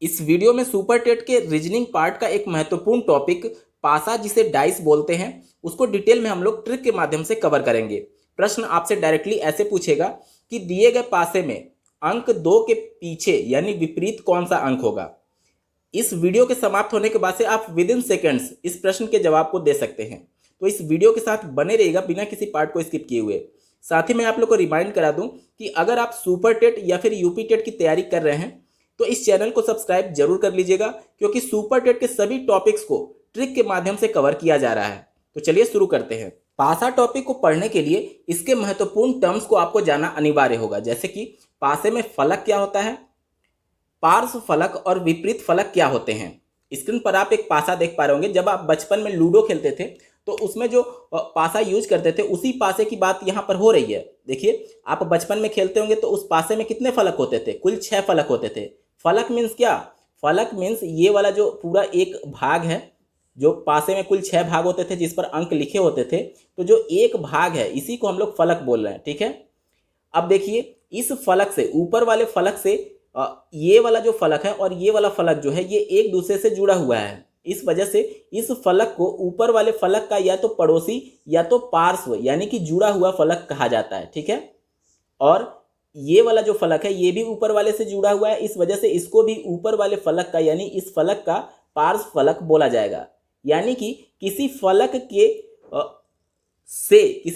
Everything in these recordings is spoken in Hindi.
इस वीडियो में सुपर टेट के रीजनिंग पार्ट का एक महत्वपूर्ण टॉपिक पासा जिसे डाइस बोलते हैं उसको डिटेल में हम लोग ट्रिक के माध्यम से कवर करेंगे। प्रश्न आपसे डायरेक्टली ऐसे पूछेगा कि दिए गए पासे में अंक 2 के पीछे यानी विपरीत कौन सा अंक होगा। इस वीडियो के समाप्त होने के बाद से आप विद इन सेकेंड्स इस प्रश्न के जवाब को दे सकते हैं। तो इस वीडियो के साथ बने रहिएगा बिना किसी पार्ट को स्किप किए हुए। साथ ही मैं आप लोग को रिमाइंड करा दूं कि अगर आप सुपर टेट या फिर यूपी टेट की तैयारी कर रहे हैं तो इस चैनल को सब्सक्राइब जरूर कर लीजिएगा, क्योंकि सुपर टेट के सभी टॉपिक्स को ट्रिक के माध्यम से कवर किया जा रहा है। तो चलिए शुरू करते हैं। पासा टॉपिक को पढ़ने के लिए इसके महत्वपूर्ण टर्म्स को आपको जानना अनिवार्य होगा, जैसे कि पासे में फलक क्या होता है, पार्श्व फलक और विपरीत फलक क्या होते हैं। स्क्रीन पर आप एक पासा देख पा रहे होंगे। जब आप बचपन में लूडो खेलते थे तो उसमें जो पासा यूज करते थे उसी पासे की बात यहाँ पर हो रही है। देखिए, आप बचपन में खेलते होंगे तो उस पासे में कितने फलक होते थे? कुल 6 फलक होते थे। फलक मीन्स क्या? फलक मीन्स ये वाला जो पूरा एक भाग है, जो पासे में कुल 6 भाग होते थे जिस पर अंक लिखे होते थे, तो जो एक भाग है इसी को हम लोग फलक बोल रहे हैं। ठीक है, अब देखिए, इस फलक से, ऊपर वाले फलक से ये वाला जो फलक है और ये वाला फलक जो है ये एक दूसरे से जुड़ा हुआ है। इस वजह से इस फलक को ऊपर वाले फलक का या तो पड़ोसी या तो पार्श्व यानी कि जुड़ा हुआ फलक कहा जाता है। ठीक है, और ये वाला जो फलक है ये भी ऊपर वाले से जुड़ा हुआ है, इस वजह से इसको भी ऊपर वाले फलक का यानी इस फलक का पार्श्व फलक बोला जाएगा। यानी कि किसी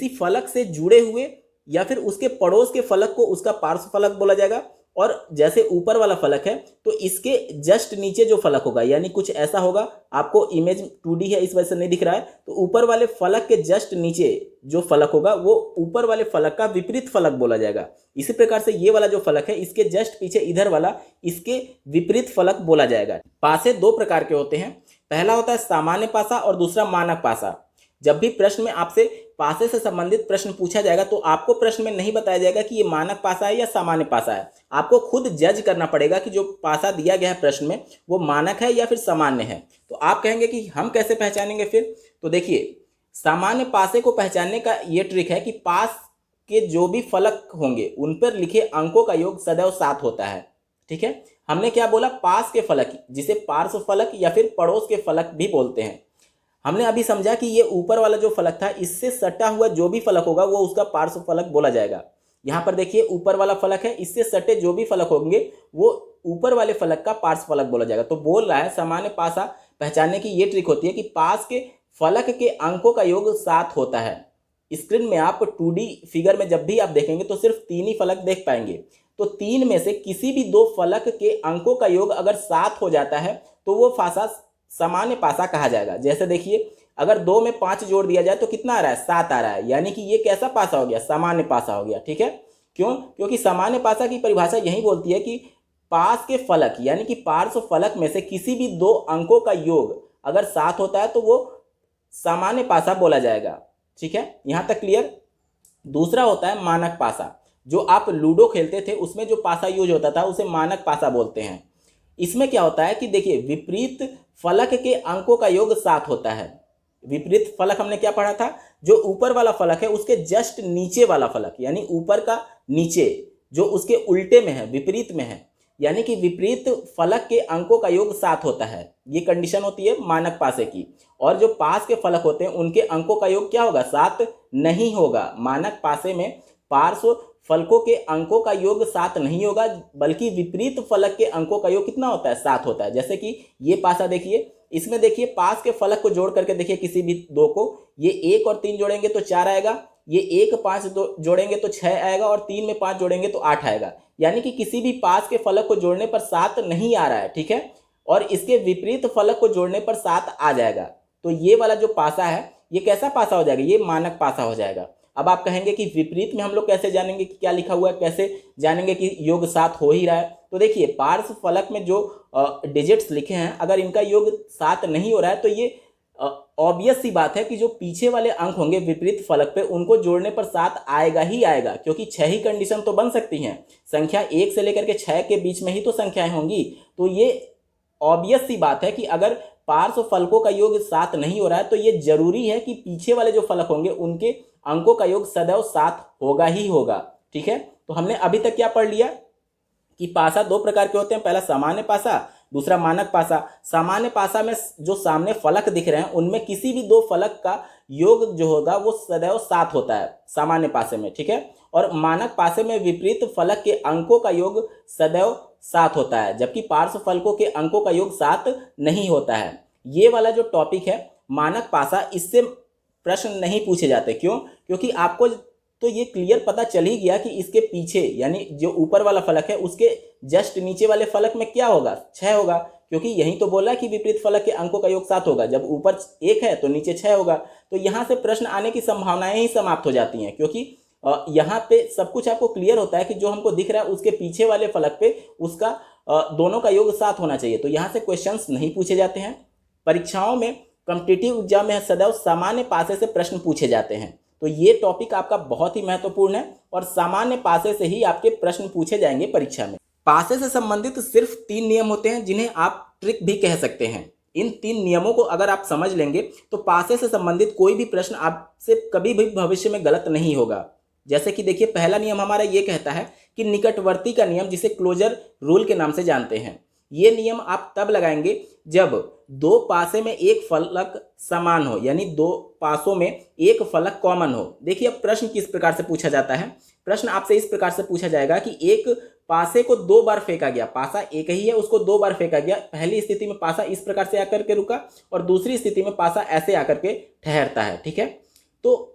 फलक से जुड़े हुए या फिर उसके पड़ोस के फलक को उसका पार्श्व फलक बोला जाएगा। और जैसे ऊपर वाला फलक है तो इसके जस्ट नीचे जो फलक होगा यानी कुछ ऐसा होगा, आपको इमेज 2D है इस वजह से नहीं दिख रहा है, तो ऊपर वाले फलक के जस्ट नीचे जो फलक होगा वो ऊपर वाले फलक का विपरीत फलक बोला जाएगा। इसी प्रकार से ये वाला जो फलक है इसके जस्ट पीछे इधर वाला इसके विपरीत फलक बोला जाएगा। पासे 2 प्रकार के होते हैं। पहला होता है सामान्य पासा और दूसरा मानक पासा। जब भी प्रश्न में आपसे पासे से संबंधित प्रश्न पूछा जाएगा तो आपको प्रश्न में नहीं बताया जाएगा कि ये मानक पासा है या सामान्य पासा है। आपको खुद जज करना पड़ेगा कि जो पासा दिया गया है प्रश्न में वो मानक है या फिर सामान्य है। तो आप कहेंगे कि हम कैसे पहचानेंगे फिर? तो देखिए, सामान्य पासे को पहचानने का ये ट्रिक है कि पास के जो भी फलक होंगे उन पर लिखे अंकों का योग सदैव 7 होता है। ठीक है, हमने क्या बोला? पास के फलक, जिसे पार्श्व फलक या फिर पड़ोस के फलक भी बोलते हैं। हमने अभी समझा कि ये ऊपर वाला जो फलक था इससे सटा हुआ जो भी फलक होगा वो उसका पार्श्व फलक बोला जाएगा। यहाँ पर देखिए, ऊपर वाला फलक है, इससे सटे जो भी फलक होंगे वो ऊपर वाले फलक का पार्श्व फलक बोला जाएगा। तो बोल रहा है सामान्य पासा पहचानने की ये ट्रिक होती है कि पास के फलक के अंकों का योग 7 होता है। स्क्रीन में आप 2D फिगर में जब भी आप देखेंगे तो सिर्फ 3 ही फलक देख पाएंगे। तो 3 में से किसी भी 2 फलक के अंकों का योग अगर 7 हो जाता है तो वो पासा सामान्य पासा कहा जाएगा। जैसे देखिए, अगर 2 में 5 जोड़ दिया जाए तो कितना आ रहा है? 7 आ रहा है। यानी कि ये कैसा पासा हो गया? सामान्य पासा हो गया। ठीक है, क्यों? क्योंकि सामान्य पासा की परिभाषा यही बोलती है कि पास के फलक यानी कि पार्श्व फलक में से किसी भी 2 अंकों का योग अगर 7 होता है तो वो सामान्य पासा बोला जाएगा। ठीक है, यहाँ तक क्लियर? दूसरा होता है मानक पासा। जो आप लूडो खेलते थे उसमें जो पासा यूज होता था उसे मानक पासा बोलते हैं। इसमें क्या होता है कि देखिए, विपरीत फलक के अंकों का योग 7 होता है। विपरीत फलक हमने क्या पढ़ा था? जो ऊपर वाला फलक है उसके जस्ट नीचे वाला फलक यानी ऊपर का नीचे जो उसके उल्टे में है, विपरीत में है, यानी कि विपरीत फलक के अंकों का योग 7 होता है। ये कंडीशन होती है मानक पासे की। और जो पास के फलक होते हैं उनके अंकों का योग क्या होगा? 7 नहीं होगा। मानक पासे में पार्श्व फलकों के अंकों का योग 7 नहीं होगा, बल्कि विपरीत फलक के अंकों का योग कितना होता है? 7 होता है। जैसे कि ये पासा देखिए, इसमें देखिए पास के फलक को जोड़ करके देखिए, किसी भी 2 को, ये 1 और 3 जोड़ेंगे तो 4 आएगा, ये 1 5 जोड़ेंगे तो 6 आएगा और 3 में 5 जोड़ेंगे तो 8 आएगा। यानी कि किसी भी पास के फलक को जोड़ने पर 7 नहीं आ रहा है। ठीक है, और इसके विपरीत फलक को जोड़ने पर 7 आ जाएगा। तो ये वाला जो पासा है ये कैसा पासा हो जाएगा? ये मानक पासा हो जाएगा। अब आप कहेंगे कि विपरीत में हम लोग कैसे जानेंगे कि क्या लिखा हुआ है, कैसे जानेंगे कि योग 7 हो ही रहा है? तो देखिए, पार्श्व फलक में जो डिजिट्स लिखे हैं अगर इनका योग 7 नहीं हो रहा है तो ये ऑब्वियस सी बात है कि जो पीछे वाले अंक होंगे विपरीत फलक पे उनको जोड़ने पर 7 आएगा ही आएगा, क्योंकि 6 ही कंडीशन तो बन सकती हैं। संख्या 1 से लेकर के 6 के बीच में ही तो संख्याएं होंगी। तो ये ऑब्वियस सी बात है कि अगर पार्श्व फलकों का योग 7 नहीं हो रहा है तो ये जरूरी है कि पीछे वाले जो फलक होंगे उनके अंकों का योग सदैव 7 होगा ही होगा। ठीक है, तो हमने अभी तक क्या पढ़ लिया कि पासा 2 प्रकार के होते हैं। पहला सामान्य पासा दूसरा मानक पासा। सामान्य पासा में जो सामने फलक दिख रहे हैं उनमें किसी भी दो फलक का योग जो होगा वो सदैव 7 होता है सामान्य पासे में, ठीक है। और मानक पासे में विपरीत फलक के अंकों का योग सदैव 7 होता है, जबकि पार्श्व फलकों के अंकों का योग 7 नहीं होता है। ये वाला जो टॉपिक है मानक पासा, इससे प्रश्न नहीं पूछे जाते। क्यों? क्योंकि आपको तो ये क्लियर पता चल ही गया कि इसके पीछे यानी जो ऊपर वाला फलक है उसके जस्ट नीचे वाले फलक में क्या होगा, 6 होगा, क्योंकि यही तो बोला कि विपरीत फलक के अंकों का योग 7 होगा। जब ऊपर 1 है तो नीचे 6 होगा, तो यहाँ से प्रश्न आने की संभावनाएं ही समाप्त हो जाती हैं, क्योंकि यहाँ पे सब कुछ आपको क्लियर होता है कि जो हमको दिख रहा है उसके पीछे वाले फलक पे उसका दोनों का योग 7 होना चाहिए। तो यहाँ से क्वेश्चंस नहीं पूछे जाते हैं। परीक्षाओं में कॉम्पिटिटिव एग्जाम में सदैव सामान्य पासे से प्रश्न पूछे जाते हैं। तो ये टॉपिक आपका बहुत ही महत्वपूर्ण है और सामान्य पासे से ही आपके प्रश्न पूछे जाएंगे परीक्षा में। पासे से संबंधित सिर्फ 3 नियम होते हैं जिन्हें आप ट्रिक भी कह सकते हैं। इन 3 नियमों को अगर आप समझ लेंगे तो पासे से संबंधित कोई भी प्रश्न आपसे कभी भी भविष्य में गलत नहीं होगा। जैसे कि देखिए, पहला नियम हमारा ये कहता है कि निकटवर्ती का नियम, जिसे क्लोजर रूल के नाम से जानते हैं। ये नियम आप तब लगाएंगे जब दो पासे में एक फलक समान हो, यानी दो पासों में एक फलक कॉमन हो। देखिए अब प्रश्न किस प्रकार से पूछा जाता है। प्रश्न आपसे इस प्रकार से पूछा जाएगा कि एक पासे को 2 बार फेंका गया, पासा एक ही है उसको 2 बार फेंका गया। पहली स्थिति में पासा इस प्रकार से आकर के रुका और दूसरी स्थिति में पासा ऐसे आकर के ठहरता है, ठीक है। तो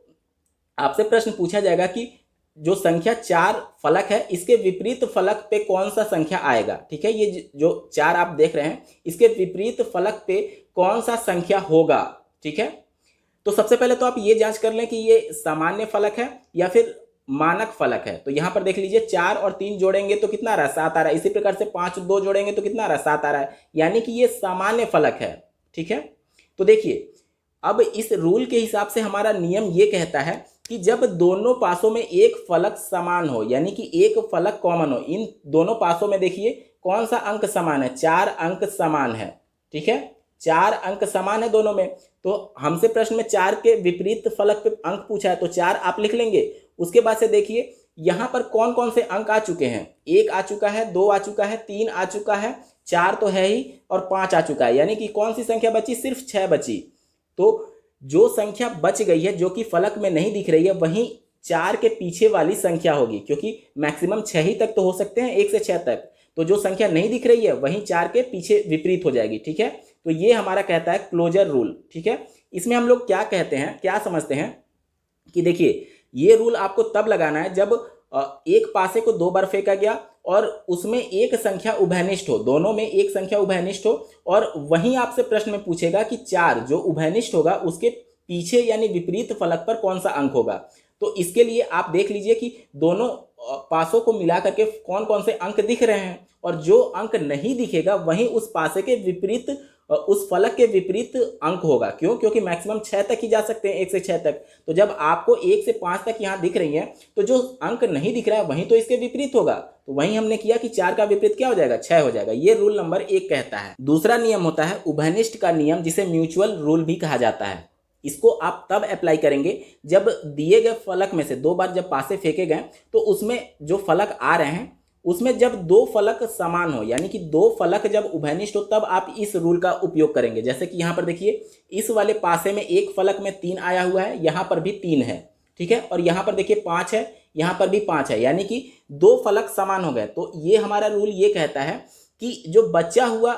आपसे प्रश्न पूछा जाएगा कि जो संख्या 4 फलक है इसके विपरीत फलक पे कौन सा संख्या आएगा, ठीक है। ये जो 4 आप देख रहे हैं इसके विपरीत फलक पे कौन सा संख्या होगा, ठीक है। तो सबसे पहले तो आप ये जांच कर लें कि ये सामान्य फलक है या फिर मानक फलक है। तो यहाँ पर देख लीजिए 4 और 3 जोड़ेंगे तो कितना आ रहा है, 7 आ रहा है। इसी प्रकार से 5 2 जोड़ेंगे तो कितना आ रहा है, 7 आ रहा है, यानी कि ये सामान्य फलक है, ठीक है। तो देखिए अब इस रूल के हिसाब से हमारा नियम ये कहता है कि जब दोनों पासों में एक फलक समान हो, यानी कि एक फलक कॉमन हो, इन दोनों पासों में देखिए कौन सा अंक समान है, 4 अंक समान है, ठीक है। 4 अंक समान है दोनों में। तो हमसे प्रश्न में 4 के विपरीत फलक पे अंक पूछा है तो 4 आप लिख लेंगे। उसके बाद से देखिए यहाँ पर कौन कौन से अंक आ चुके हैं, 1 आ चुका है, 2 आ चुका है, 3 आ चुका है, 4 तो है ही और 5 आ चुका है, यानी कि कौन सी संख्या बची, सिर्फ 6 बची। तो जो संख्या बच गई है जो कि फलक में नहीं दिख रही है वहीं 4 के पीछे वाली संख्या होगी, क्योंकि मैक्सिमम 6 ही तक तो हो सकते हैं, 1 से 6 तक। तो जो संख्या नहीं दिख रही है वहीं 4 के पीछे विपरीत हो जाएगी, ठीक है। तो ये हमारा कहता है क्लोजर रूल, ठीक है। इसमें हम लोग क्या कहते हैं, क्या समझते हैं कि देखिए ये रूल आपको तब लगाना है जब एक पासे को 2 बार फेंका गया और उसमें एक संख्या उभयनिष्ठ हो, दोनों में एक संख्या उभयनिष्ठ हो, और वहीं आपसे प्रश्न में पूछेगा कि 4 जो उभयनिष्ठ होगा उसके पीछे यानी विपरीत फलक पर कौन सा अंक होगा। तो इसके लिए आप देख लीजिए कि दोनों पासों को मिला करके कौन कौन से अंक दिख रहे हैं, और जो अंक नहीं दिखेगा वहीं उस पासे के विपरीत, उस फलक के विपरीत अंक होगा। क्यों? क्योंकि मैक्सिमम 6 तक ही जा सकते हैं, 1 से 6 तक। तो जब आपको 1 से 5 तक यहाँ दिख रही हैं तो जो अंक नहीं दिख रहा है वहीं तो इसके विपरीत होगा। तो वहीं हमने किया कि 4 का विपरीत क्या हो जाएगा, 6 हो जाएगा। ये रूल नंबर 1 कहता है। दूसरा नियम होता है उभयनिष्ठ का नियम, जिसे म्यूचुअल रूल भी कहा जाता है। इसको आप तब अप्लाई करेंगे जब दिए गए फलक में से 2 बार जब पासे फेंके गए तो उसमें जो फलक आ रहे हैं उसमें जब 2 फलक समान हो, यानी कि 2 फलक जब उभयनिष्ठ हो, तब आप इस रूल का उपयोग करेंगे। जैसे कि यहाँ पर देखिए इस वाले पासे में एक फलक में 3 आया हुआ है, यहाँ पर भी 3 है, ठीक है, और यहाँ पर देखिए 5 है, यहाँ पर भी 5 है, यानी कि 2 फलक समान हो गए। तो ये हमारा रूल ये कहता है कि जो बचा हुआ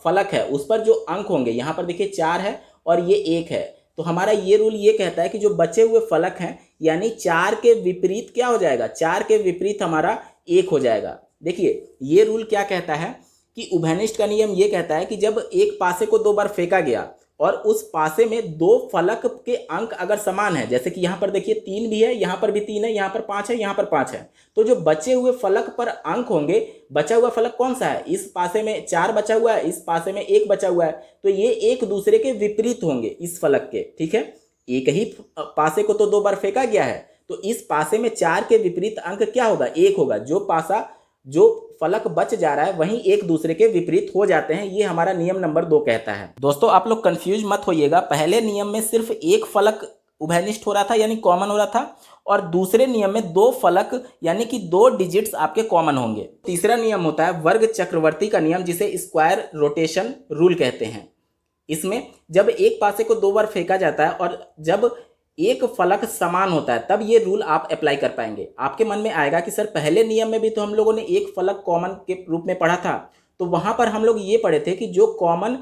फलक है उस पर जो अंक होंगे, यहाँ पर देखिए 4 है और ये 1 है, तो हमारा ये रूल ये कहता है कि जो बचे हुए फलक हैं यानी 4 के विपरीत क्या हो जाएगा, 4 के विपरीत हमारा 1 हो जाएगा। देखिए ये रूल क्या कहता है कि उभयनिष्ठ का नियम ये कहता है कि जब एक पासे को 2 बार फेंका गया और उस पासे में 2 फलक के अंक अगर समान है, जैसे कि यहाँ पर देखिए 3 भी है, यहाँ पर भी 3 है, यहाँ पर 5 है, यहाँ पर 5 है, तो जो बचे हुए फलक पर अंक होंगे, बचा हुआ फलक कौन सा है, इस पासे में 4 बचा हुआ है, इस पासे में 1 बचा हुआ है, तो ये एक दूसरे के विपरीत होंगे इस फलक के, ठीक है। एक ही पासे को तो 2 बार फेंका गया है, तो इस पासे में 4 के विपरीत अंक क्या होगा, 1 होगा। जो पासा, जो फलक बच जा रहा है वहीं एक दूसरे के विपरीत हो जाते हैं। ये हमारा नियम नंबर 2 कहता है। दोस्तों आप लोग कंफ्यूज मत होइएगा, पहले नियम में सिर्फ एक फलक उभयनिष्ठ हो रहा था यानी कॉमन हो रहा था, और दूसरे नियम में दो फलक यानी कि दो डिजिट्स आपके कॉमन होंगे। तीसरा नियम होता है वर्ग चक्रवर्ती का नियम, जिसे स्क्वायर रोटेशन रूल कहते हैं। इसमें जब एक पासे को दो बार फेंका जाता है और जब एक फलक समान होता है तब ये रूल आप अप्लाई कर पाएंगे। आपके मन में आएगा कि सर पहले नियम में भी तो हम लोगों ने एक फलक कॉमन के रूप में पढ़ा था, तो वहां पर हम लोग ये पढ़े थे कि जो कॉमन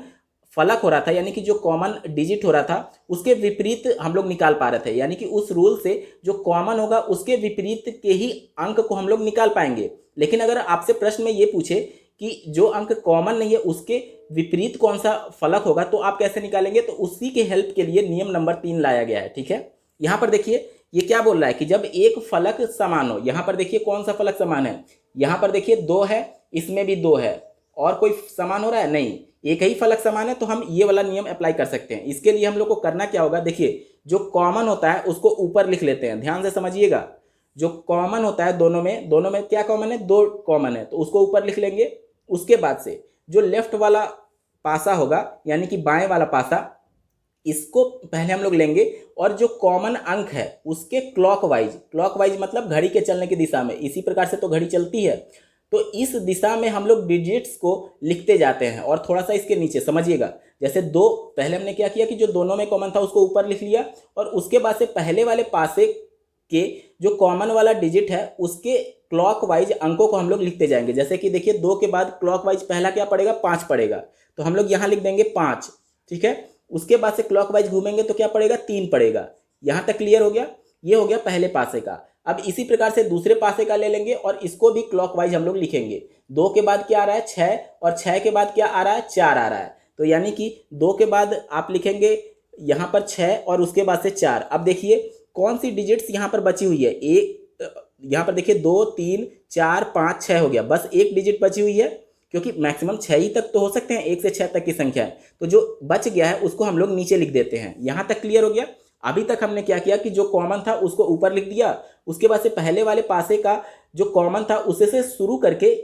फलक हो रहा था यानी कि जो कॉमन डिजिट हो रहा था उसके विपरीत हम लोग निकाल पा रहे थे, यानी कि उस रूल से जो कॉमन होगा उसके विपरीत के ही अंक को हम लोग निकाल पाएंगे। लेकिन अगर आपसे प्रश्न में ये पूछे कि जो अंक कॉमन नहीं है उसके विपरीत कौन सा फलक होगा तो आप कैसे निकालेंगे, तो उसी के हेल्प के लिए नियम नंबर 3 लाया गया है। ठीक है, यहाँ पर देखिए ये क्या बोल रहा है कि जब एक फलक समान हो, यहाँ पर देखिए कौन सा फलक समान है, यहाँ पर देखिए 2 है, इसमें भी 2 है, और कोई समान हो रहा है नहीं, एक ही फलक समान है, तो हम ये वाला नियम अप्लाई कर सकते हैं। इसके लिए हम लोग को करना क्या होगा, देखिए जो कॉमन होता है उसको ऊपर लिख लेते हैं, ध्यान से समझिएगा। जो कॉमन होता है दोनों में क्या कॉमन है, 2 कॉमन है, तो उसको ऊपर लिख लेंगे। उसके बाद से जो लेफ्ट वाला पासा होगा यानी कि बाएं वाला पासा, इसको पहले हम लोग लेंगे और जो कॉमन अंक है उसके क्लॉकवाइज मतलब घड़ी के चलने की दिशा में, इसी प्रकार से तो घड़ी चलती है, तो इस दिशा में हम लोग डिजिट्स को लिखते जाते हैं। और थोड़ा सा इसके नीचे समझिएगा, जैसे 2 पहले हमने क्या किया कि जो दोनों में कॉमन था उसको ऊपर लिख लिया, और उसके बाद से पहले वाले पासे के जो कॉमन वाला डिजिट है उसके क्लॉकवाइज अंकों को हम लोग लिखते जाएंगे। जैसे कि देखिए 2 के बाद क्लॉकवाइज पहला क्या पड़ेगा, 5 पड़ेगा, तो हम लोग यहाँ लिख देंगे 5। ठीक है, उसके बाद से क्लॉकवाइज घूमेंगे तो क्या पड़ेगा, 3 पड़ेगा। यहाँ तक क्लियर हो गया, ये हो गया पहले पासे का। अब इसी प्रकार से दूसरे पासे का ले लेंगे और इसको भी क्लॉकवाइज हम लोग लिखेंगे। 2 के बाद क्या आ रहा है, 6, और 6 के बाद क्या आ रहा है, 4 आ रहा है, तो यानी कि 2 के बाद आप लिखेंगे यहाँ पर 6 और उसके बाद से 4। अब देखिए कौन सी डिजिट्स यहाँ पर बची हुई है, यहाँ पर देखिए 2 3 4 5 6 हो गया, बस एक डिजिट बची हुई है, क्योंकि मैक्सिमम 6 ही तक तो हो सकते हैं, 1 से 6 तक की संख्या है, तो जो बच गया है उसको हम लोग नीचे लिख देते हैं। यहाँ तक क्लियर हो गया। अभी तक हमने क्या किया कि जो कॉमन था उसको ऊपर लिख दिया, उसके बाद से पहले वाले पासे का जो कॉमन था उसे से शुरू करके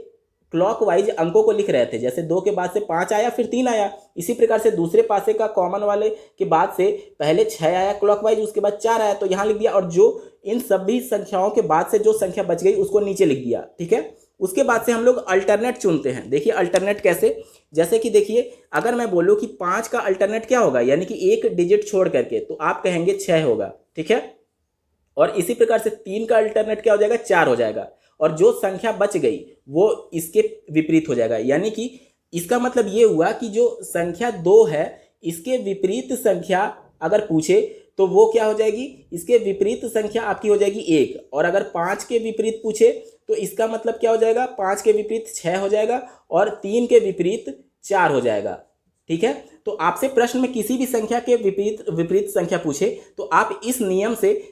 क्लॉकवाइज अंकों को लिख रहे थे। जैसे 2 के बाद से 5 आया फिर 3 आया, इसी प्रकार से दूसरे पासे का कॉमन वाले के बाद से पहले 6 आया क्लॉकवाइज, उसके बाद 4 आया, तो यहाँ लिख दिया, और जो इन सभी संख्याओं के बाद से जो संख्या बच गई उसको नीचे लिख दिया। ठीक है, उसके बाद से हम लोग अल्टरनेट चुनते हैं। देखिए अल्टरनेट कैसे, जैसे कि देखिए अगर मैं बोलूँ कि 5 का अल्टरनेट क्या होगा, यानी कि एक डिजिट छोड़ करके, तो आप कहेंगे 6 होगा। ठीक है, और इसी प्रकार से 3 का अल्टरनेट क्या हो जाएगा, 4 हो जाएगा, और जो संख्या बच गई वो इसके विपरीत हो जाएगा। यानी कि इसका मतलब ये हुआ कि जो संख्या 2 है इसके विपरीत संख्या अगर पूछे तो वो क्या हो जाएगी, इसके विपरीत संख्या आपकी हो जाएगी 1, और अगर 5 के विपरीत पूछे तो इसका मतलब क्या हो जाएगा, 5 के विपरीत 6 हो जाएगा और 3 के विपरीत 4 हो जाएगा। ठीक है, तो आपसे प्रश्न में किसी भी संख्या के विपरीत संख्या पूछे तो आप इस नियम से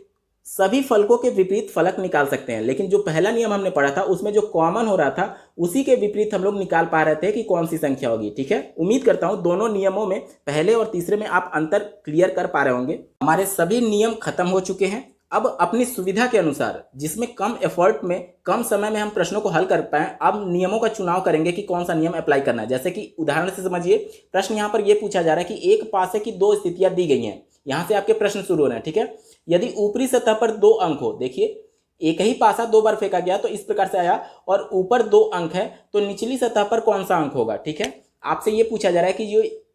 सभी फलकों के विपरीत फलक निकाल सकते हैं। लेकिन जो पहला नियम हमने पढ़ा था उसमें जो कॉमन हो रहा था उसी के विपरीत हम लोग निकाल पा रहे थे कि कौन सी संख्या होगी। ठीक है, उम्मीद करता हूं दोनों नियमों में पहले और तीसरे में आप अंतर क्लियर कर पा रहे होंगे। हमारे सभी नियम खत्म हो चुके हैं। अब अपनी सुविधा के अनुसार, जिसमें कम एफर्ट में कम समय में हम प्रश्नों को हल कर पाएं, अब नियमों का चुनाव करेंगे कि कौन सा नियम अप्लाई करना है। जैसे कि उदाहरण से समझिए, प्रश्न यहाँ पर यह पूछा जा रहा है कि एक पासे की 2 स्थितियां दी गई हैं। यहाँ से आपके प्रश्न शुरू हो रहे हैं। ठीक है, यदि ऊपरी सतह पर 2 अंक हो, देखिए एक ही पासा 2 बार फेंका गया तो इस प्रकार से आया, और ऊपर 2 अंक है तो निचली सतह पर कौन सा अंक होगा। ठीक है, आपसे ये पूछा जा रहा है कि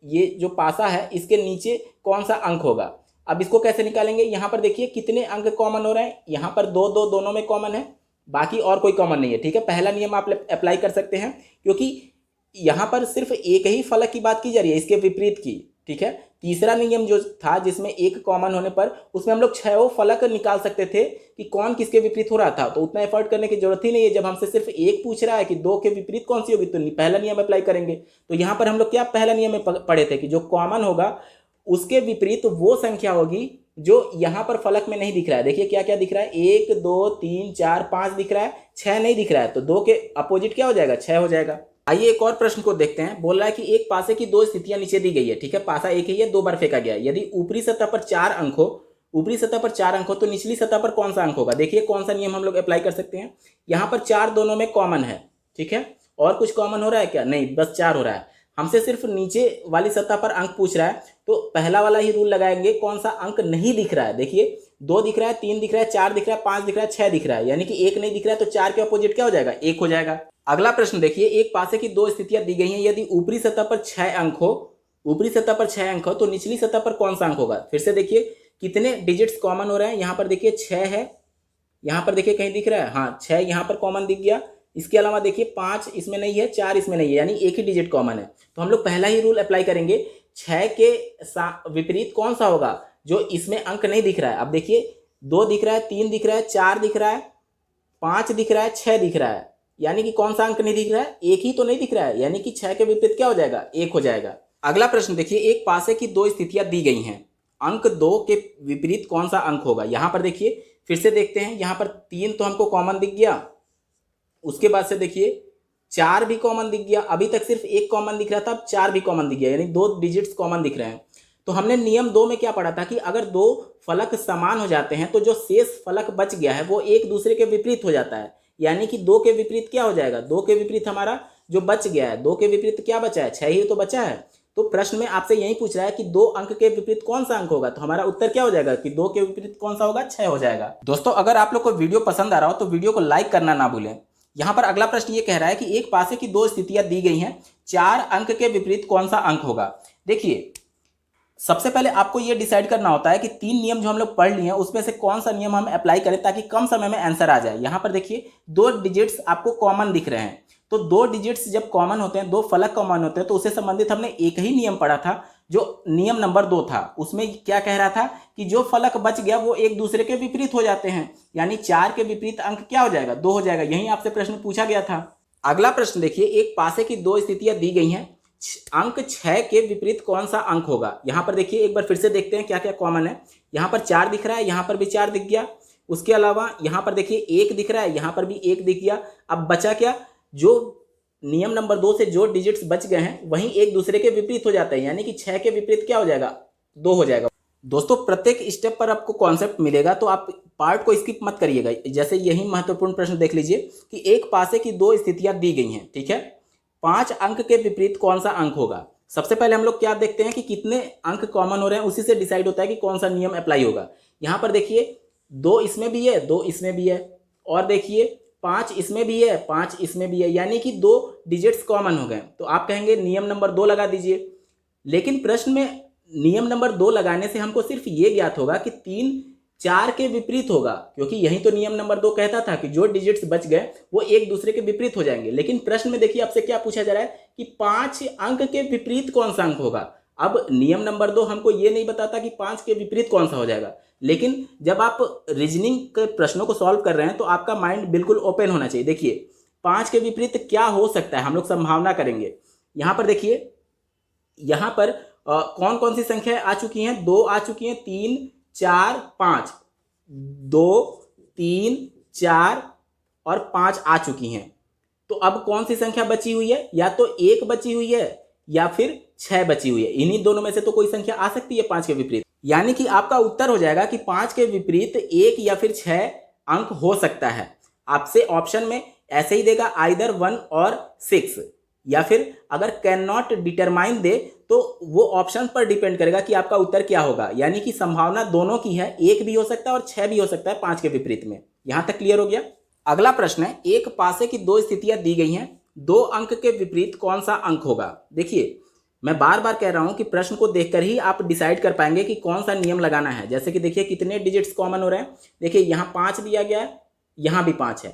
ये जो पासा है इसके नीचे कौन सा अंक होगा। अब इसको कैसे निकालेंगे, यहाँ पर देखिए कितने अंक कॉमन हो रहे हैं, यहाँ पर 2 2 दोनों में कॉमन है, बाकी और कोई कॉमन नहीं है। ठीक है, पहला नियम आप अप्लाई कर सकते हैं क्योंकि यहाँ पर सिर्फ एक ही फलक की बात की जा रही है, इसके विपरीत की। ठीक है, तीसरा नियम जो था जिसमें एक कॉमन होने पर उसमें हम लोग 6 फलक निकाल सकते थे कि कौन किसके विपरीत हो रहा था, तो उतना एफर्ट करने की जरूरत ही नहीं है। जब हमसे सिर्फ एक पूछ रहा है कि 2 के विपरीत कौन सी होगी तो पहला नियम अप्लाई करेंगे। तो यहाँ पर हम लोग क्या पहला नियम में पढ़े थे कि जो कॉमन होगा उसके विपरीत वो संख्या होगी जो यहाँ पर फलक में नहीं दिख रहा है। देखिए क्या क्या दिख रहा है, 1 2 3 4 5 दिख रहा है, 6 नहीं दिख रहा है, तो 2 के अपोजिट क्या हो जाएगा, 6 हो जाएगा। आइए एक और प्रश्न को देखते हैं। बोल रहा है कि एक पासे की 2 स्थितियां नीचे दी गई है। ठीक है, पासा एक ही है, 2 बार फेंका गया है। यदि ऊपरी सतह पर 4 अंक हो, तो निचली सतह पर कौन सा अंक होगा। देखिए कौन सा नियम हम लोग अप्लाई कर सकते हैं। यहाँ पर 4 दोनों में कॉमन है। ठीक है, और कुछ कॉमन हो रहा है क्या, नहीं, बस 4 हो रहा है। हमसे सिर्फ नीचे वाली सतह पर अंक पूछ रहा है, तो पहला वाला ही रूल लगाएंगे। कौन सा अंक नहीं दिख रहा है, देखिए 2 दिख रहा है, 3 दिख रहा है, 4 दिख रहा है, 5 दिख रहा है, 6 दिख रहा है, यानी कि 1 नहीं दिख रहा है, तो 4 के अपोजिट क्या हो जाएगा, 1 हो जाएगा। अगला प्रश्न देखिए, एक पासे की 2 स्थितियां दी गई हैं, यदि ऊपरी सतह पर 6 अंक हो, ऊपरी सतह पर 6 अंक हो तो निचली सतह पर कौन सा अंक होगा। फिर से देखिए कितने डिजिट्स कॉमन हो रहे हैं, यहाँ पर देखिए 6 है, यहाँ पर देखिए कहीं दिख रहा है, हाँ 6 यहाँ पर कॉमन दिख गया। इसके अलावा देखिए 5 इसमें नहीं है, 4 इसमें नहीं है, यानी एक ही डिजिट कॉमन है। तो हम लोग पहला ही रूल अप्लाई करेंगे, 6 के विपरीत कौन सा होगा जो इसमें अंक नहीं दिख रहा है। अब देखिए 2 दिख रहा है, 3 दिख रहा है, 4 दिख रहा है, 5 दिख रहा है, 6 दिख रहा है, यानी कि कौन सा अंक नहीं दिख रहा है, एक ही तो नहीं दिख रहा है, यानी कि 6 के विपरीत क्या हो जाएगा, 1 हो जाएगा। अगला प्रश्न देखिए, एक पासे की 2 स्थितियां दी गई हैं, अंक 2 के विपरीत कौन सा अंक होगा। यहाँ पर देखिए फिर से देखते हैं, यहाँ पर 3 तो हमको कॉमन दिख गया, उसके बाद से देखिए 4 भी कॉमन दिख गया, अभी तक सिर्फ 1 कॉमन दिख रहा था, अब 4 भी कॉमन दिख गया, यानी 2 डिजिट्स कॉमन दिख रहे हैं। तो हमने नियम 2 में क्या पढ़ा था कि अगर 2 फलक समान हो जाते हैं तो जो शेष फलक बच गया है वो एक दूसरे के विपरीत हो जाता है, यानी कि 2 के विपरीत क्या हो जाएगा, 2 के विपरीत हमारा जो बच गया है, 2 के विपरीत क्या बचा है, 6 ही तो बचा है। तो प्रश्न में आपसे यही पूछ रहा है कि 2 अंक के विपरीत कौन सा अंक होगा, तो हमारा उत्तर क्या हो जाएगा कि 2 के विपरीत कौन सा होगा, 6 हो जाएगा। दोस्तों अगर आप लोग को वीडियो पसंद आ रहा हो तो वीडियो को लाइक करना ना भूलें। यहाँ पर अगला प्रश्न ये कह रहा है कि एक पासे की 2 स्थितियां दी गई हैं, 4 अंक के विपरीत कौन सा अंक होगा। देखिए सबसे पहले आपको ये डिसाइड करना होता है कि 3 नियम जो हम लोग पढ़ लिए हैं उसमें से कौन सा नियम हम अप्लाई करें ताकि कम समय में आंसर आ जाए। यहाँ पर देखिए 2 डिजिट्स आपको कॉमन दिख रहे हैं, तो 2 डिजिट्स जब कॉमन होते हैं, 2 फलक कॉमन होते हैं, तो उससे संबंधित हमने एक ही नियम पढ़ा था जो नियम नंबर 2 था। उसमें क्या कह रहा था कि जो फलक बच गया वो एक दूसरे के विपरीत हो जाते हैं, यानी 4 के विपरीत अंक क्या हो जाएगा, 2 हो जाएगा। यही आपसे प्रश्न पूछा गया था। अगला प्रश्न देखिए, एक पासे की 2 स्थितियां दी गई हैं, अंक 6 के विपरीत कौन सा अंक होगा। यहां पर देखिए एक बार फिर से देखते हैं क्या क्या कॉमन है। यहां पर 4 दिख रहा है, यहां पर भी 4 दिख गया, उसके अलावा यहां पर देखिए 1 दिख रहा है, यहां पर भी 1 दिख गया। अब बचा क्या, जो नियम नंबर 2 से जो डिजिट्स बच गए हैं वहीं एक दूसरे के विपरीत हो जाते हैं, यानी कि 6 के विपरीत क्या हो जाएगा, 2 हो जाएगा। दोस्तों प्रत्येक स्टेप पर आपको कॉन्सेप्ट मिलेगा, तो आप पार्ट को स्किप मत करिएगा। जैसे यही महत्वपूर्ण प्रश्न देख लीजिए कि एक पासे की 2 स्थितियां दी गई हैं, ठीक है, 5 अंक के विपरीत कौन सा अंक होगा। सबसे पहले हम लोग क्या देखते हैं कि कितने अंक कॉमन हो रहे हैं, उसी से डिसाइड होता है कि कौन सा नियम अप्लाई होगा। यहां पर देखिए 2 इसमें भी है, 2 इसमें भी है, और देखिए 5 इसमें भी है, 5 इसमें भी है, यानी कि 2 डिजिट्स कॉमन हो गए। तो आप कहेंगे नियम नंबर 2 लगा दीजिए, लेकिन प्रश्न में नियम नंबर 2 लगाने से हमको सिर्फ ये ज्ञात होगा कि 3 4 के विपरीत होगा, क्योंकि यही तो नियम नंबर 2 कहता था कि जो डिजिट्स बच गए वो एक दूसरे के विपरीत हो जाएंगे। लेकिन प्रश्न में देखिए आपसे क्या पूछा जा रहा है कि 5 अंक के विपरीत कौन सा अंक होगा। अब नियम नंबर 2 हमको ये नहीं बताता कि 5 के विपरीत कौन सा हो जाएगा, लेकिन जब आप रीजनिंग के प्रश्नों को सॉल्व कर रहे हैं तो आपका माइंड बिल्कुल ओपन होना चाहिए। देखिए 5 के विपरीत क्या हो सकता है, हम लोग संभावना करेंगे। यहाँ पर देखिए, यहाँ पर कौन कौन सी संख्या आ चुकी हैं, 2 आ चुकी हैं, 3 4 5, 2 3 4 और 5 आ चुकी हैं। तो अब कौन सी संख्या बची हुई है, या तो 1 बची हुई है या फिर 6 बची हुई है। इन्हीं दोनों में से तो कोई संख्या आ सकती है 5 के विपरीत, यानी कि आपका उत्तर हो जाएगा कि 5 के विपरीत 1 या फिर 6 अंक हो सकता है। आपसे ऑप्शन में ऐसे ही देगा आइदर 1 और 6, या फिर अगर कैन नॉट डिटरमाइन दे तो वो ऑप्शन पर डिपेंड करेगा कि आपका उत्तर क्या होगा, यानी कि संभावना दोनों की है, 1 भी हो सकता है और 6 भी हो सकता है 5 के विपरीत में। यहां तक क्लियर हो गया। अगला प्रश्न है, एक पासे की 2 स्थितियां दी गई हैं, 2 अंक के विपरीत कौन सा अंक होगा। देखिए मैं बार बार कह रहा हूं कि प्रश्न को देखकर ही आप डिसाइड कर पाएंगे कि कौन सा नियम लगाना है। जैसे कि देखिए कितने डिजिट्स कॉमन हो रहे हैं, देखिए यहाँ 5 दिया गया है, यहाँ भी 5 है,